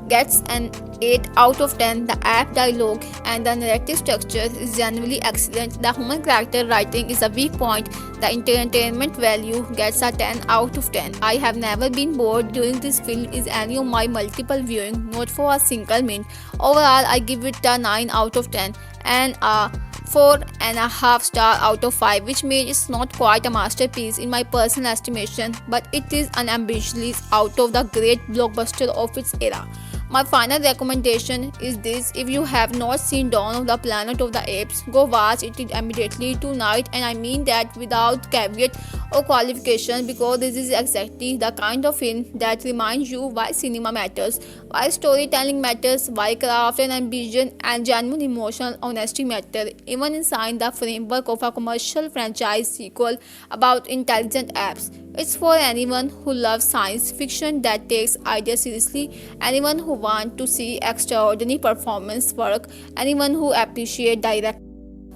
gets an 8 out of 10. The app dialogue and the narrative structure is genuinely excellent. The human character writing is a weak point. The entertainment value gets a 10 out of 10. I have never been bored during this film is any of my multiple viewing, not for a single minute. Overall, I give it a 9 out of 10 and a 4.5 star out of 5, which means it's not quite a masterpiece in my personal estimation, but it is unambiguously out of the great blockbuster of its era. My final recommendation is this: if you have not seen Dawn of the Planet of the Apes, go watch it immediately tonight, and I mean that without caveat or qualification, because this is exactly the kind of film that reminds you why cinema matters, why storytelling matters, why craft and ambition and genuine emotional honesty matter, even inside the framework of a commercial franchise sequel about intelligent apps. It's for anyone who loves science fiction that takes ideas seriously, anyone who wants to see extraordinary performance work, anyone who appreciates direct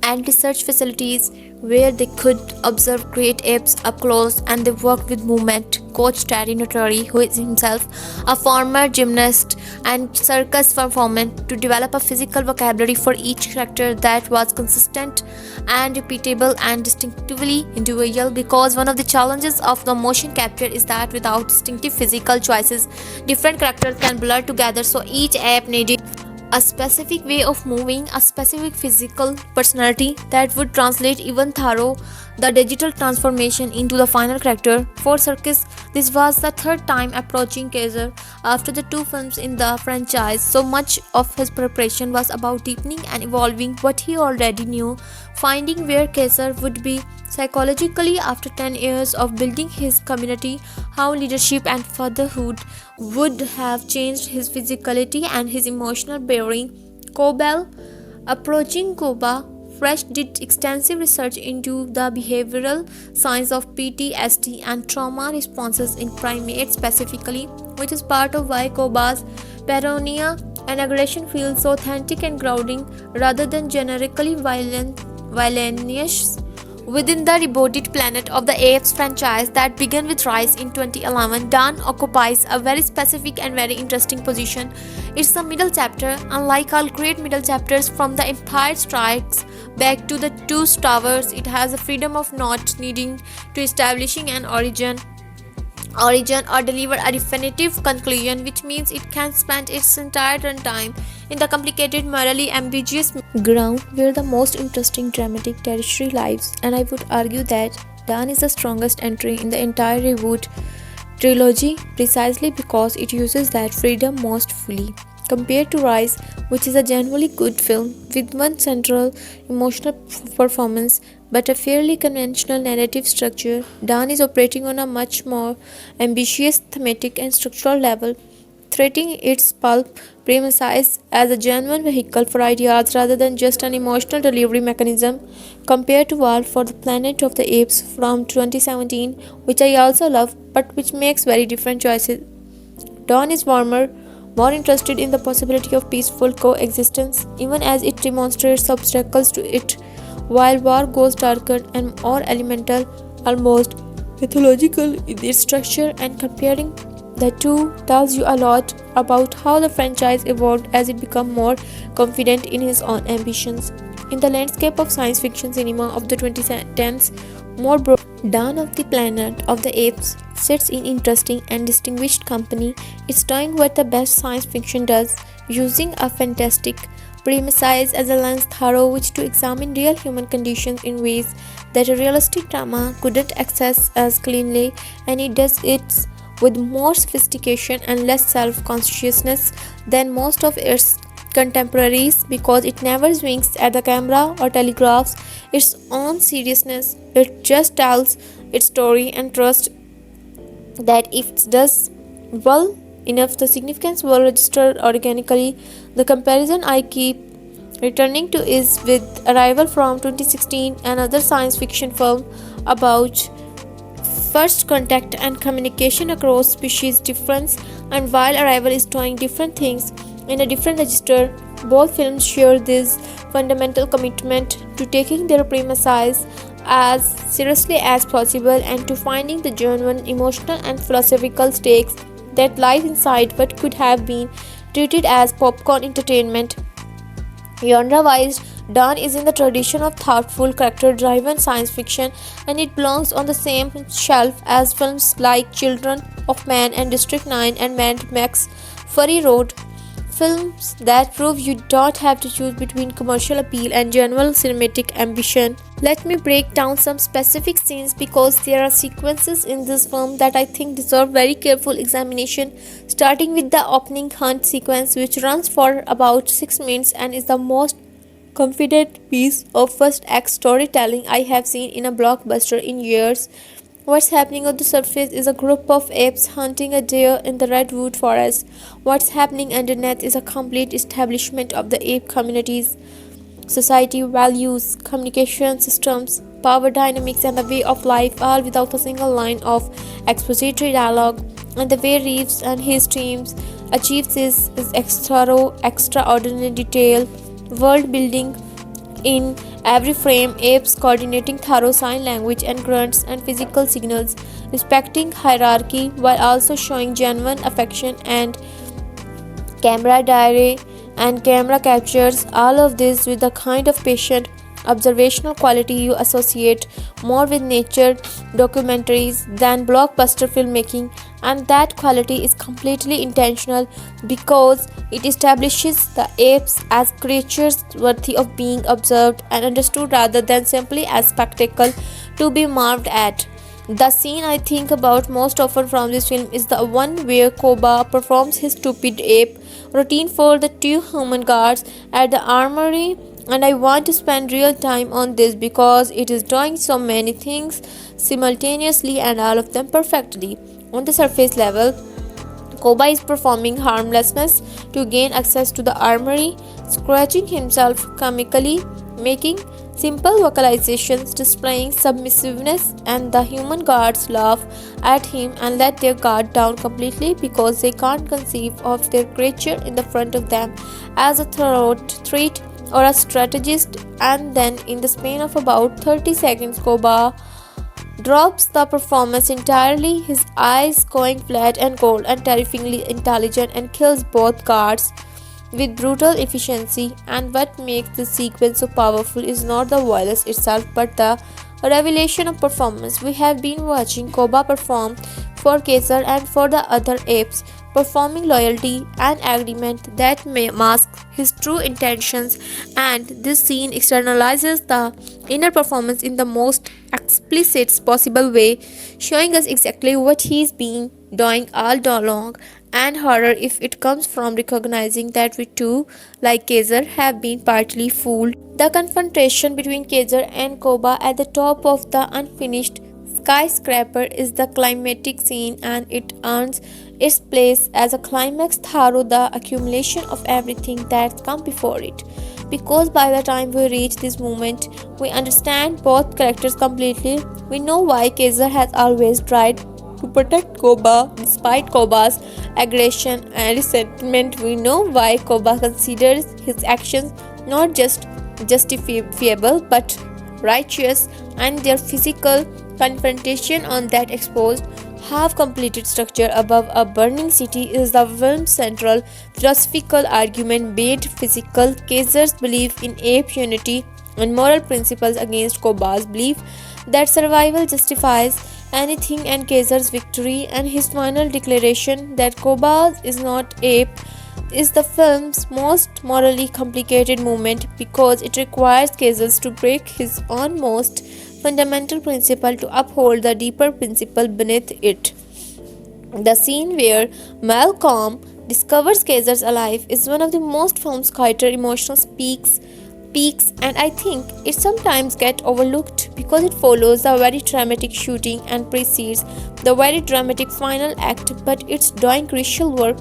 and research facilities where they could observe great apes up close, and they worked with movement coach Terry Notary, who is himself a former gymnast and circus performer, to develop a physical vocabulary for each character that was consistent and repeatable and distinctively individual, because one of the challenges of the motion capture is that without distinctive physical choices, different characters can blur together, so each ape needed a specific way of moving, a specific physical personality that would translate even through the digital transformation into the final character. For Serkis, this was the third time approaching Kaiser after the two films in the franchise, so much of his preparation was about deepening and evolving what he already knew, finding where Kaiser would be psychologically after 10 years of building his community, how leadership and fatherhood would have changed his physicality and his emotional bearing. Cobell, approaching Koba Fresh did extensive research into the behavioral science of PTSD and trauma responses in primates specifically, which is part of why Koba's paranoia and aggression feel so authentic and grounding rather than generically villainous. Within the rebooted Planet of the Apes franchise that began with Rise in 2011, Dawn occupies a very specific and very interesting position. It's the middle chapter. Unlike all great middle chapters from The Empire Strikes Back to the Two Towers, it has the freedom of not needing to establishing an origin or deliver a definitive conclusion, which means it can spend its entire runtime in the complicated, morally ambiguous ground where the most interesting dramatic territory lies. And I would argue that Dawn is the strongest entry in the entire reboot trilogy precisely because it uses that freedom most fully. Compared to Rise, which is a genuinely good film with one central emotional performance but a fairly conventional narrative structure, Dawn is operating on a much more ambitious thematic and structural level, treating its pulp premises as a genuine vehicle for ideas rather than just an emotional delivery mechanism. Compared to War for the Planet of the Apes from 2017, which I also love but which makes very different choices, Dawn is warmer, more interested in the possibility of peaceful coexistence, even as it demonstrates obstacles to it, while War goes darker and more elemental, almost mythological in its structure, and comparing the two tells you a lot about how the franchise evolved as it became more confident in its own ambitions. In the landscape of science fiction cinema of the 2010s, more broad, Dawn of the Planet of the Apes sits in interesting and distinguished company. It's doing what the best science fiction does, using a fantastic premises as a lens through which to examine real human conditions in ways that a realistic drama couldn't access as cleanly, and it does it with more sophistication and less self-consciousness than most of its contemporaries, because it never winks at the camera or telegraphs its own seriousness. It just tells its story and trusts that if it does well enough, the significance will register organically. The comparison I keep returning to is with Arrival from 2016, another science fiction film about first contact and communication across species difference, and while Arrival is doing different things in a different register, both films share this fundamental commitment to taking their premises as seriously as possible and to finding the genuine emotional and philosophical stakes that lie inside what could have been treated as popcorn entertainment. Genre-wise, Dawn is in the tradition of thoughtful, character-driven science fiction, and it belongs on the same shelf as films like Children of Man and District 9 and Mad Max Fury Road. Films that prove you don't have to choose between commercial appeal and genuine cinematic ambition. Let me break down some specific scenes because there are sequences in this film that I think deserve very careful examination, starting with the opening hunt sequence, which runs for about 6 minutes and is the most confident piece of first act storytelling I have seen in a blockbuster in years. What's happening on the surface is a group of apes hunting a deer in the redwood forest. What's happening underneath is a complete establishment of the ape community's society, values, communication systems, power dynamics, and the way of life, all without a single line of expository dialogue. And the way Reeves and his teams achieves this is extraordinary detail, world building in every frame, apes coordinating thorough sign language and grunts and physical signals, respecting hierarchy while also showing genuine affection and camaraderie and camera captures all of this with the kind of patient observational quality you associate more with nature documentaries than blockbuster filmmaking, and that quality is completely intentional because it establishes the apes as creatures worthy of being observed and understood rather than simply as spectacle to be marveled at. The scene I think about most often from this film is the one where Koba performs his stupid ape routine for the two human guards at the armory, and I want to spend real time on this because it is doing so many things simultaneously and all of them perfectly. On the surface level, Koba is performing harmlessness to gain access to the armory, scratching himself comically, making simple vocalizations, displaying submissiveness, and the human guards laugh at him and let their guard down completely because they can't conceive of their creature in the front of them as a threat or a strategist. And then, in the span of about 30 seconds, Koba drops the performance entirely, his eyes going flat and cold and terrifyingly intelligent, and kills both guards with brutal efficiency. And what makes this sequence so powerful is not the violence itself but the revelation of performance. We have been watching Koba perform for Kaiser and for the other apes, performing loyalty and agreement that may mask his true intentions, and this scene externalizes the inner performance in the most explicit possible way, showing us exactly what he's been doing all along. And horror if it comes from recognizing that we too, like Kaiser, have been partly fooled. The confrontation between Kaiser and Koba at the top of the unfinished skyscraper is the climatic scene, and it earns its place as a climax through the accumulation of everything that's come before it. Because by the time we reach this moment, we understand both characters completely. We know why Kaiser has always tried to protect Koba despite Koba's aggression and resentment. We know why Koba considers his actions not just justifiable but righteous, and their physical confrontation on that exposed half-completed structure above a burning city is the film's central philosophical argument made physical. Kaiser's belief in ape unity and moral principles against Koba's belief that survival justifies anything, and Kaiser's victory and his final declaration that Koba is not ape is the film's most morally complicated moment because it requires Kaiser to break his own most fundamental principle to uphold the deeper principle beneath it. The scene where Malcolm discovers Kaiser's alive is one of the most film's quieter emotional peaks, and I think it sometimes gets overlooked because it follows the very dramatic shooting and precedes the very dramatic final act, but it's doing crucial work.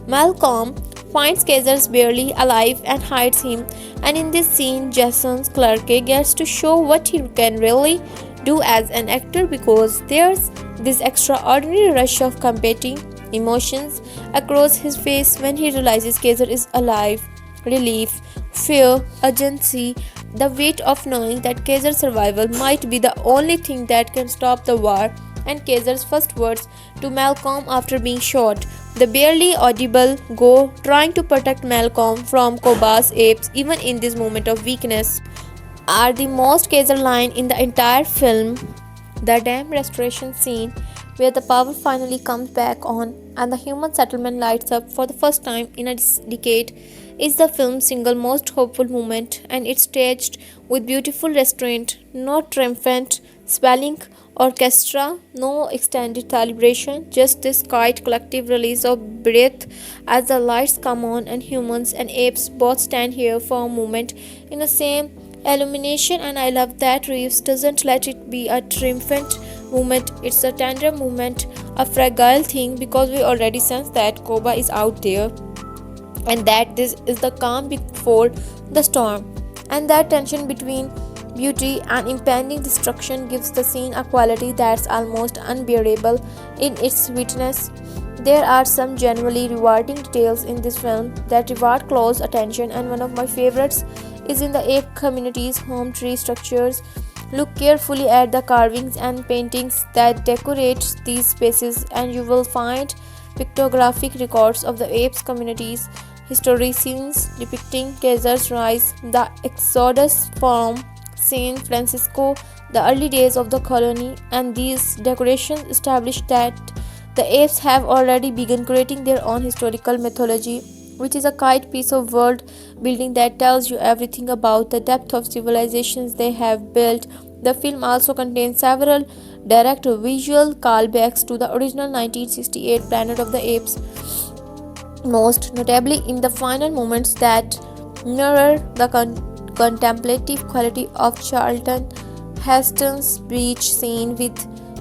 Malcolm finds Kaiser barely alive and hides him, and in this scene Jason's Clarke gets to show what he can really do as an actor because there's this extraordinary rush of competing emotions across his face when he realizes Kaiser is alive. Relief, fear, urgency, the weight of knowing that Kaiser's survival might be the only thing that can stop the war, and Kaiser's first words to Malcolm after being shot, the barely audible "Go," trying to protect Malcolm from Koba's apes even in this moment of weakness, are the most Kaiser line in the entire film. The dam restoration scene where the power finally comes back on and the human settlement lights up for the first time in a decade, is the film's single most hopeful moment, and it's staged with beautiful restraint, no triumphant swelling orchestra, no extended celebration, just this quiet collective release of breath as the lights come on and humans and apes both stand here for a moment in the same illumination. And I love that Reeves doesn't let it be a triumphant movement, it's a tender movement, a fragile thing, because we already sense that Koba is out there and that this is the calm before the storm. And that tension between beauty and impending destruction gives the scene a quality that's almost unbearable in its sweetness. There are some genuinely rewarding details in this film that reward close attention, and one of my favorites is in the ape community's home tree structures. Look carefully at the carvings and paintings that decorate these spaces, and you will find pictographic records of the apes community's history, scenes depicting Caesar's rise, the exodus from San Francisco, the early days of the colony, and these decorations establish that the apes have already begun creating their own historical mythology, which is a kite piece of world building that tells you everything about the depth of civilizations they have built. The film also contains several direct visual callbacks to the original 1968 Planet of the Apes, most notably in the final moments that mirror the contemplative quality of Charlton Heston's beach scene with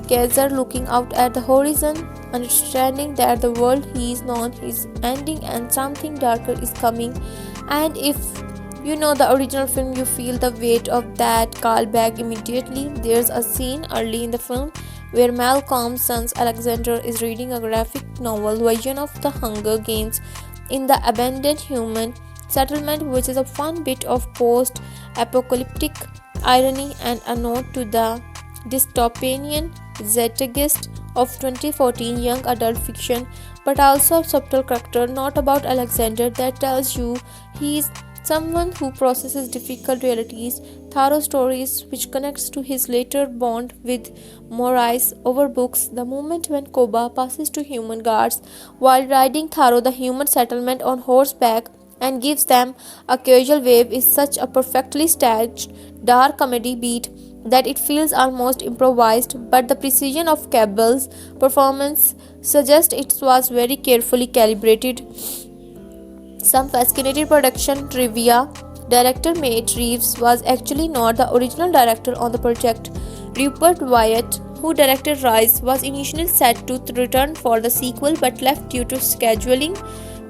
Kaiser looking out at the horizon, understanding that the world he is known is ending and something darker is coming. And if you know the original film, you feel the weight of that callback immediately. There's a scene early in the film where Malcolm's son Alexander is reading a graphic novel version of the Hunger Games in the abandoned human settlement, which is a fun bit of post apocalyptic irony and a note to the dystopian zeitgeist of 2014 young adult fiction, but also a subtle character note about Alexander that tells you he's someone who processes difficult realities. Tharo's stories, which connects to his later bond with Morais over books, the moment when Koba passes to human guards while riding Tharo the human settlement on horseback and gives them a casual wave, is such a perfectly staged dark comedy beat that it feels almost improvised, but the precision of Cabell's performance suggests it was very carefully calibrated. Some fascinating production trivia: director Matt Reeves was actually not the original director on the project. Rupert Wyatt, who directed Rise, was initially set to return for the sequel but left due to scheduling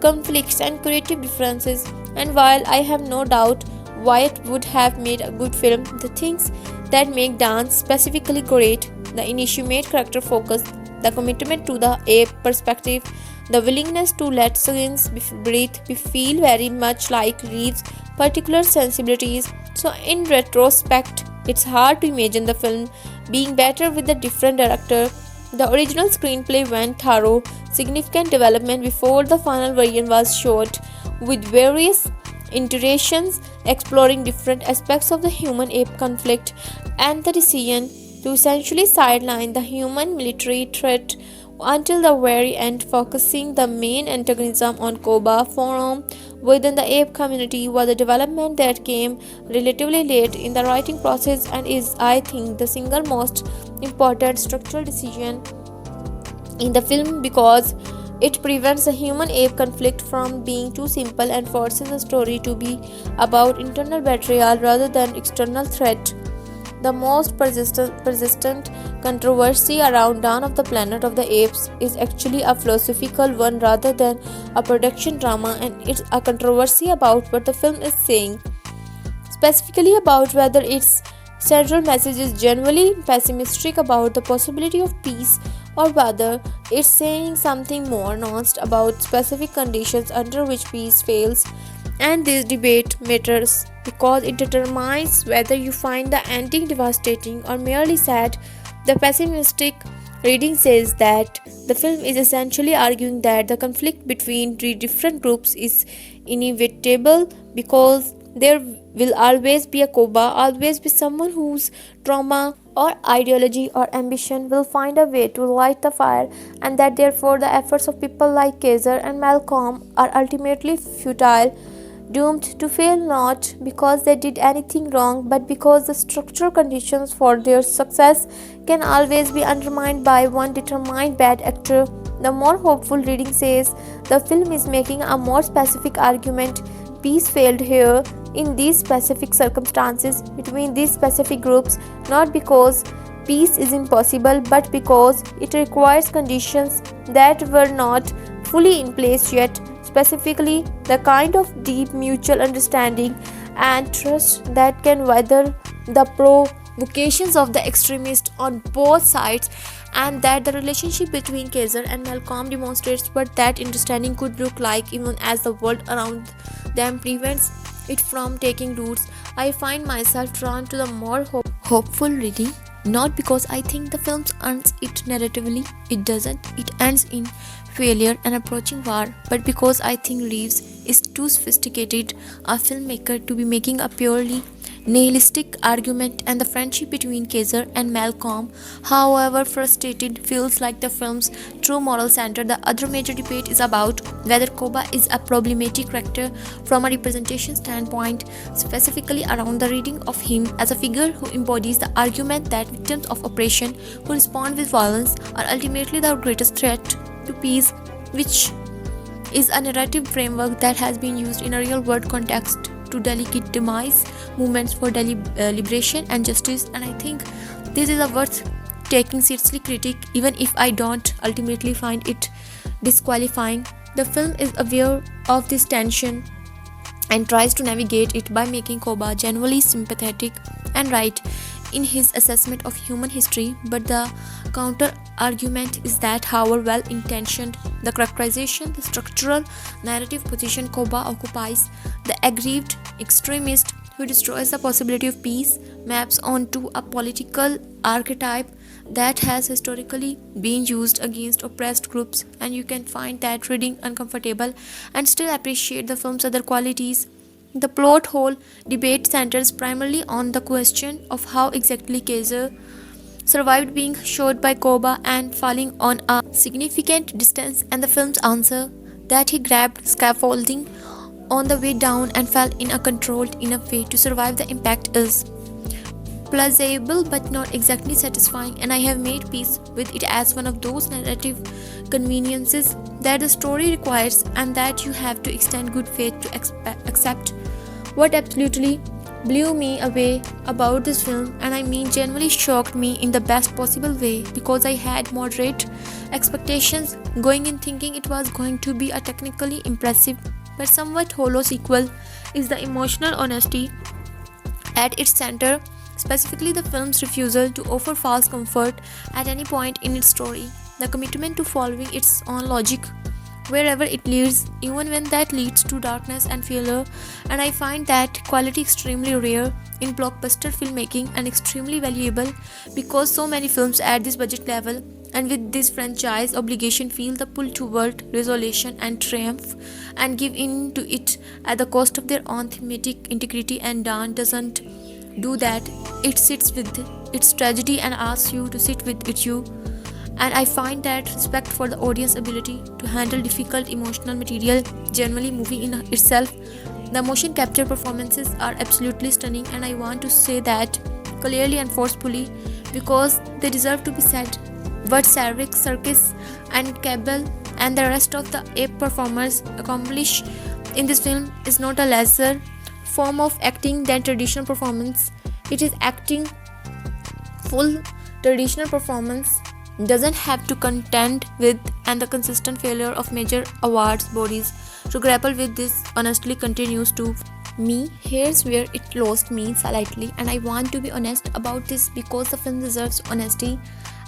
conflicts and creative differences. And while I have no doubt Wyatt would have made a good film, the things that make Dance specifically great, the intimate character focus, the commitment to the ape perspective, the willingness to let scenes breathe, we feel very much like Reeves' particular sensibilities. So, in retrospect, it's hard to imagine the film being better with a different director. The original screenplay went through significant development before the final version was shot, with various iterations exploring different aspects of the human ape conflict, and the decision to essentially sideline the human military threat until the very end, focusing the main antagonism on Koba forum within the ape community, was a development that came relatively late in the writing process and is, I think, the single most important structural decision in the film, because it prevents the human ape conflict from being too simple and forces the story to be about internal betrayal rather than external threat. The most persistent controversy around Dawn of the Planet of the Apes is actually a philosophical one rather than a production drama, and it's a controversy about what the film is saying, specifically about whether its central message is genuinely pessimistic about the possibility of peace or whether it's saying something more nuanced about specific conditions under which peace fails. And this debate matters because it determines whether you find the ending devastating or merely sad. The pessimistic reading says that the film is essentially arguing that the conflict between three different groups is inevitable because There will always be a Koba, always be someone whose trauma or ideology or ambition will find a way to light the fire, and that therefore the efforts of people like Kaiser and Malcolm are ultimately futile, doomed to fail not because they did anything wrong, but because the structural conditions for their success can always be undermined by one determined bad actor. The more hopeful reading says the film is making a more specific argument. Peace failed here in these specific circumstances between these specific groups, not because peace is impossible, but because it requires conditions that were not fully in place yet, specifically the kind of deep mutual understanding and trust that can weather the provocations of the extremists on both sides, and that the relationship between Kaiser and Malcolm demonstrates what that understanding could look like even as the world around them prevents it from taking roots. I find myself drawn to the more hopeful reading, not because I think the film earns it narratively, it doesn't, it ends in failure and approaching war, but because I think Reeves is too sophisticated a filmmaker to be making a purely nihilistic argument, and the friendship between Kaiser and Malcolm, however frustrated, feels like the film's true moral center. The other major debate is about whether Koba is a problematic character from a representation standpoint, specifically around the reading of him as a figure who embodies the argument that victims of oppression who respond with violence are ultimately the greatest threat to peace, which is a narrative framework that has been used in a real world context to delegitimize movements for liberation and justice. And I think this is a worth taking seriously critique, even if I don't ultimately find it disqualifying. The film is aware of this tension and tries to navigate it by making Koba genuinely sympathetic and right in his assessment of human history, but the counter argument is that however well intentioned the characterization, the structural narrative position Koba occupies, the aggrieved extremist who destroys the possibility of peace, maps onto a political archetype that has historically been used against oppressed groups, and you can find that reading uncomfortable and still appreciate the film's other qualities. The plot hole debate centers primarily on the question of how exactly Kaiser survived being shot by Koba and falling on a significant distance, and the film's answer that he grabbed scaffolding on the way down and fell in a controlled enough way to survive the impact is plausible but not exactly satisfying, and I have made peace with it as one of those narrative conveniences that the story requires and that you have to extend good faith to accept. What absolutely blew me away about this film, and I mean genuinely shocked me in the best possible way, because I had moderate expectations going in thinking it was going to be a technically impressive but somewhat hollow sequel, is the emotional honesty at its center, specifically the film's refusal to offer false comfort at any point in its story, the commitment to following its own logic wherever it leads, even when that leads to darkness and failure. And I find that quality extremely rare in blockbuster filmmaking and extremely valuable, because so many films at this budget level and with this franchise obligation feel the pull toward resolution and triumph and give in to it at the cost of their own thematic integrity, and Dawn doesn't do that. It sits with its tragedy and asks you to sit with it you. And I find that respect for the audience's ability to handle difficult emotional material genuinely moving in itself. The motion capture performances are absolutely stunning, and I want to say that clearly and forcefully because they deserve to be said. What Serkis and Cabell and the rest of the ape performers accomplish in this film is not a lesser form of acting than traditional performance. It is acting full. Traditional performance doesn't have to contend with and the consistent failure of major awards bodies to grapple with this honestly continues to me. Here's where it lost me slightly, and I want to be honest about this because the film deserves honesty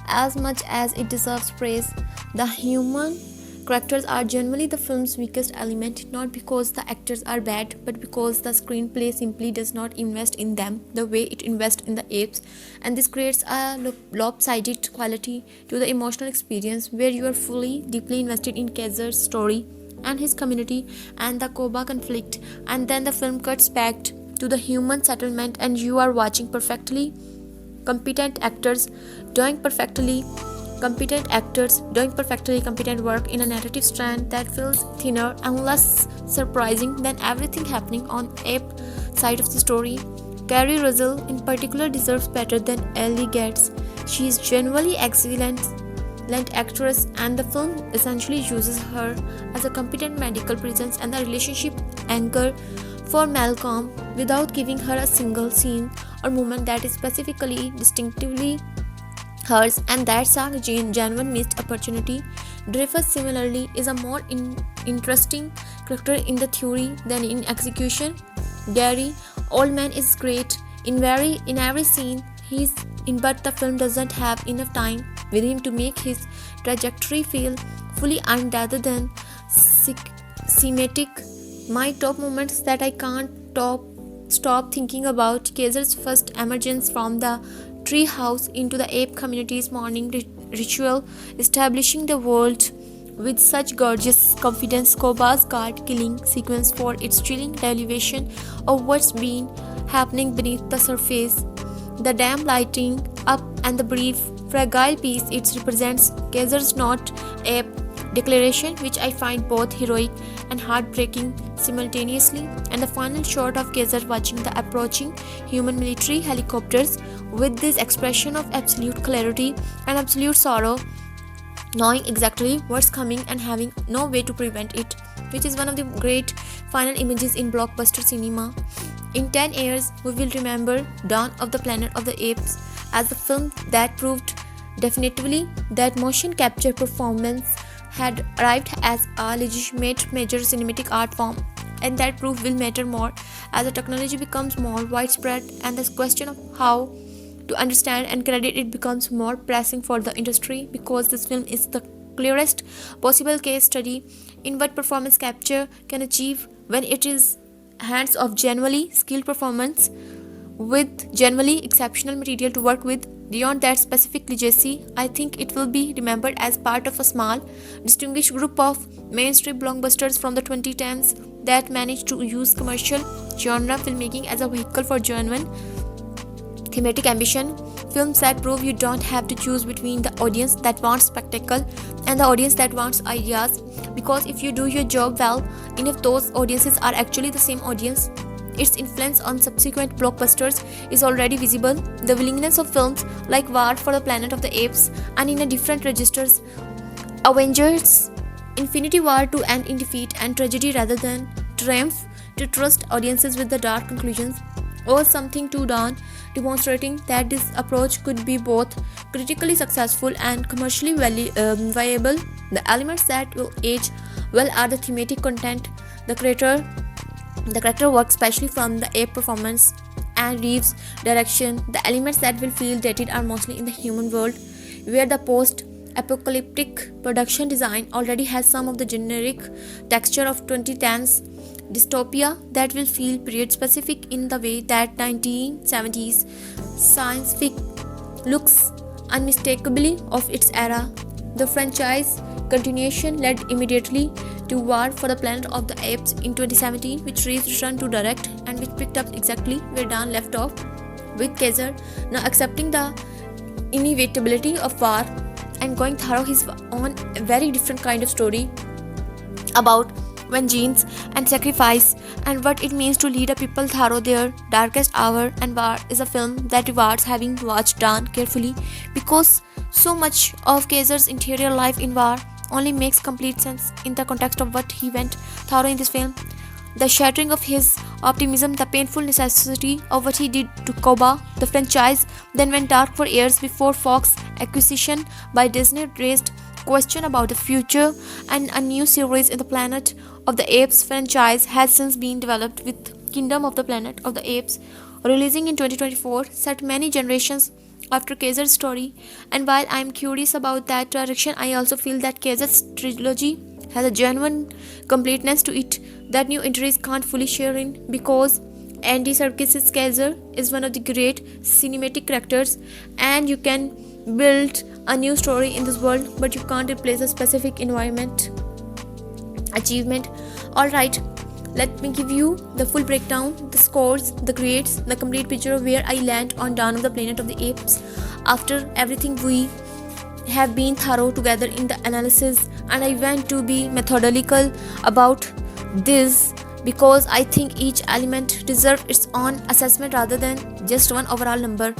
as much as it deserves praise. The human characters are generally the film's weakest element, not because the actors are bad, but because the screenplay simply does not invest in them the way it invests in the apes, and this creates a lopsided quality to the emotional experience where you are fully, deeply invested in Kaiser's story and his community and the Koba conflict, and then the film cuts back to the human settlement, and you are watching competent actors doing perfectly competent work in a narrative strand that feels thinner and less surprising than everything happening on Ape side of the story. Carrie Russell in particular deserves better than Ellie gets. She is genuinely excellent actress, and the film essentially uses her as a competent medical presence and the relationship anchor for Malcolm without giving her a single scene or moment that is specifically distinctively hers, and that's a genuine missed opportunity. Dreyfus similarly is a more interesting character in the theory than in execution. Gary Oldman is great in every scene he's in, but the film doesn't have enough time with him to make his trajectory feel fully earned rather than cinematic. My top moments that I can't stop thinking about: Kaiser's first emergence from the treehouse into the ape community's morning ritual, establishing the world with such gorgeous confidence. Koba's guard killing sequence for its chilling revelation of what's been happening beneath the surface. The dam lighting up and the brief, fragile piece it represents. Kaiser's not ape declaration, which I find both heroic and heartbreaking simultaneously, and the final shot of Kaiser watching the approaching human military helicopters with this expression of absolute clarity and absolute sorrow, knowing exactly what's coming and having no way to prevent it, which is one of the great final images in blockbuster cinema. In 10 years, we will remember Dawn of the Planet of the Apes as the film that proved definitively that motion capture performance had arrived as a legitimate major cinematic art form, and that proof will matter more as the technology becomes more widespread and the question of how to understand and credit it becomes more pressing for the industry, because this film is the clearest possible case study in what performance capture can achieve when it is hands of genuinely skilled performance with genuinely exceptional material to work with. Beyond that specific legacy, I think it will be remembered as part of a small, distinguished group of mainstream blockbusters from the 2010s that managed to use commercial genre filmmaking as a vehicle for genuine thematic ambition. Films that prove you don't have to choose between the audience that wants spectacle and the audience that wants ideas, because if you do your job well enough, those audiences are actually the same audience. Its influence on subsequent blockbusters is already visible. The willingness of films like War for the Planet of the Apes and in a different registers, Avengers Infinity War to end in defeat and tragedy rather than triumph, to trust audiences with the dark conclusions, or something to Dawn, demonstrating that this approach could be both critically successful and commercially viable. The elements that will age well are the thematic content, the character work, especially from the ape performance, and Reeves' direction. The elements that will feel dated are mostly in the human world, where the post-apocalyptic production design already has some of the generic texture of 2010s dystopia that will feel period specific in the way that 1970s science fiction looks unmistakably of its era. The franchise continuation led immediately to War for the Planet of the Apes in 2017, which Reeves returned to direct and which picked up exactly where Dawn left off, with Kaiser now accepting the inevitability of war and going through his own very different kind of story about vengeance and sacrifice and what it means to lead a people through their darkest hour. And War is a film that rewards having watched Dawn carefully, because so much of Kaiser's interior life in War only makes complete sense in the context of what he went through in this film. The shattering of his optimism, the painful necessity of what he did to Koba. The franchise then went dark for years before Fox acquisition by Disney raised question about the future, and a new series in the Planet of the Apes franchise has since been developed, with Kingdom of the Planet of the Apes releasing in 2024, set many generations after Kaiser's story. And while I am curious about that direction, I also feel that Kaiser's trilogy has a genuine completeness to it that new entries can't fully share in, because Andy Serkis' Kaiser is one of the great cinematic characters, and you can build a new story in this world, but you can't replace a specific environment achievement. Alright, let me give you the full breakdown, the scores, the grades, the complete picture of where I land on Dawn of the Planet of the Apes. After everything we have been thorough together in the analysis, and I want to be methodical about this because I think each element deserves its own assessment rather than just one overall number.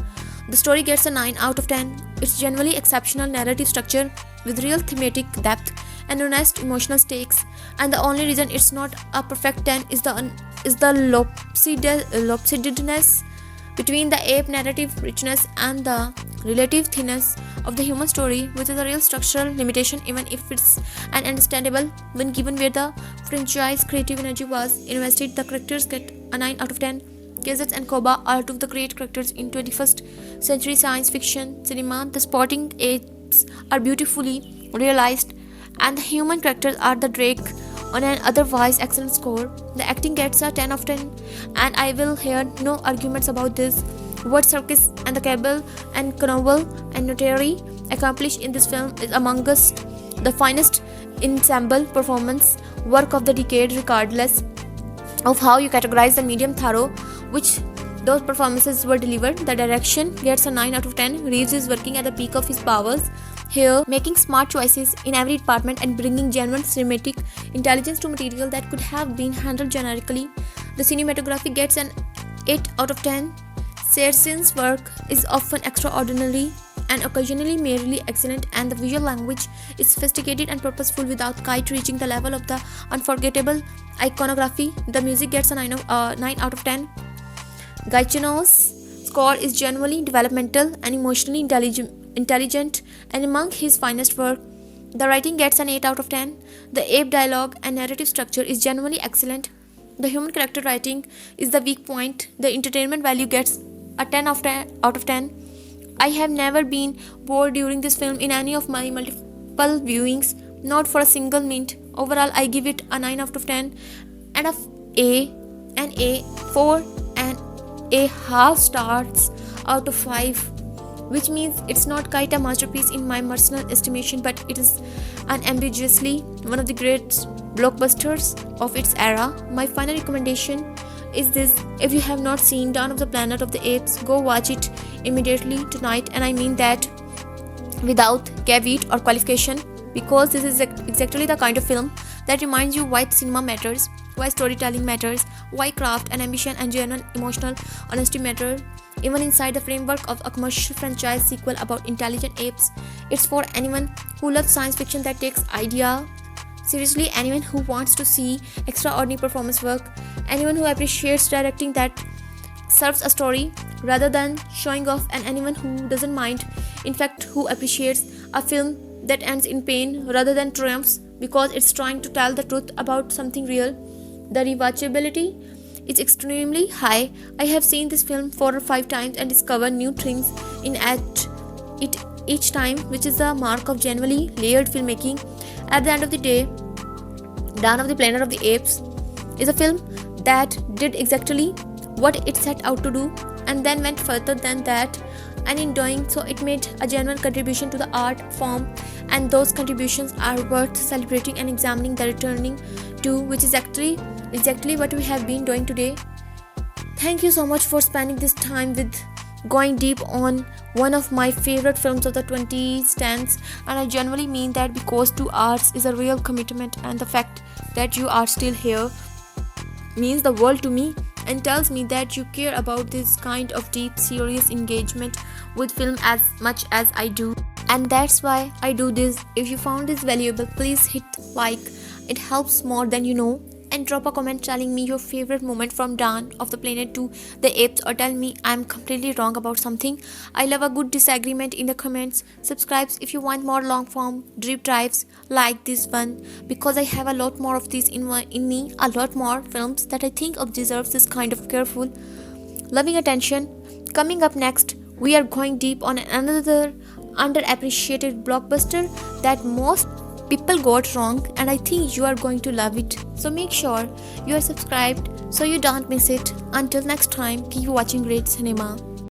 The story gets a 9 out of 10. It's genuinely exceptional narrative structure with real thematic depth and honest emotional stakes, and the only reason it's not a perfect 10 is the lopsidedness between the ape narrative richness and the relative thinness of the human story, which is a real structural limitation, even if it's an understandable when given where the franchise creative energy was invested. The characters get a 9 out of 10. Gazette and Koba are two of the great characters in 21st century science fiction cinema. The sporting apes are beautifully realized, and the human characters are the Drake on an otherwise excellent score. The acting gets a 10 of 10, and I will hear no arguments about this. What Serkis and the Cable and Knovel and Notary accomplished in this film is amongst the finest ensemble performance work of the decade, regardless of how you categorize the medium thorough which those performances were delivered. The direction gets a 9 out of 10. Reeves is working at the peak of his powers here, making smart choices in every department and bringing genuine cinematic intelligence to material that could have been handled generically. The cinematography gets an 8 out of 10. Serkis' work is often extraordinary and occasionally merely excellent, and the visual language is sophisticated and purposeful without quite reaching the level of the unforgettable iconography. The music gets a 9 out of 10. Gaetano's score is genuinely developmental and emotionally intelligent and among his finest work. The writing gets an 8 out of 10. The ape dialogue and narrative structure is genuinely excellent. The human character writing is the weak point. The entertainment value gets a 10 out of 10. I have never been bored during this film in any of my multiple viewings, not for a single minute. Overall, I give it a 9 out of 10 and an A, 4 and a half stars out of 5, which means it's not quite a masterpiece in my personal estimation, but it is unambiguously one of the great blockbusters of its era. My final recommendation is this: if you have not seen Dawn of the Planet of the Apes, go watch it immediately tonight, and I mean that without caveat or qualification, because this is exactly the kind of film that reminds you why cinema matters, why storytelling matters, why craft and ambition and genuine emotional honesty matter, even inside the framework of a commercial franchise sequel about intelligent apes. It's for anyone who loves science fiction that takes idea seriously, anyone who wants to see extraordinary performance work, anyone who appreciates directing that serves a story rather than showing off, and anyone who doesn't mind, in fact who appreciates a film that ends in pain rather than triumphs because it's trying to tell the truth about something real. The rewatchability is extremely high. I have seen this film 4 or 5 times and discovered new things in it each time, which is a mark of genuinely layered filmmaking. At the end of the day, Dawn of the Planet of the Apes is a film that did exactly what it set out to do and then went further than that, and in doing so it made a genuine contribution to the art form, and those contributions are worth celebrating and examining the returning to, which is exactly what we have been doing today. Thank you so much for spending this time with going deep on one of my favorite films of the 2010s, and I genuinely mean that, because to arts is a real commitment, and the fact that you are still here means the world to me and tells me that you care about this kind of deep, serious engagement with film as much as I do, and that's why I do this. If you found this valuable, please hit like, it helps more than you know, and drop a comment telling me your favorite moment from Dawn of the Planet to the Apes, or tell me I'm completely wrong about something. I love a good disagreement in the comments. Subscribe if you want more long form deep dives like this one, because I have a lot more of these in me, a lot more films that I think of deserves this kind of careful, loving attention. Coming up next, we are going deep on another underappreciated blockbuster that most people got wrong, and I think you are going to love it. So make sure you are subscribed so you don't miss it. Until next time, keep watching great cinema.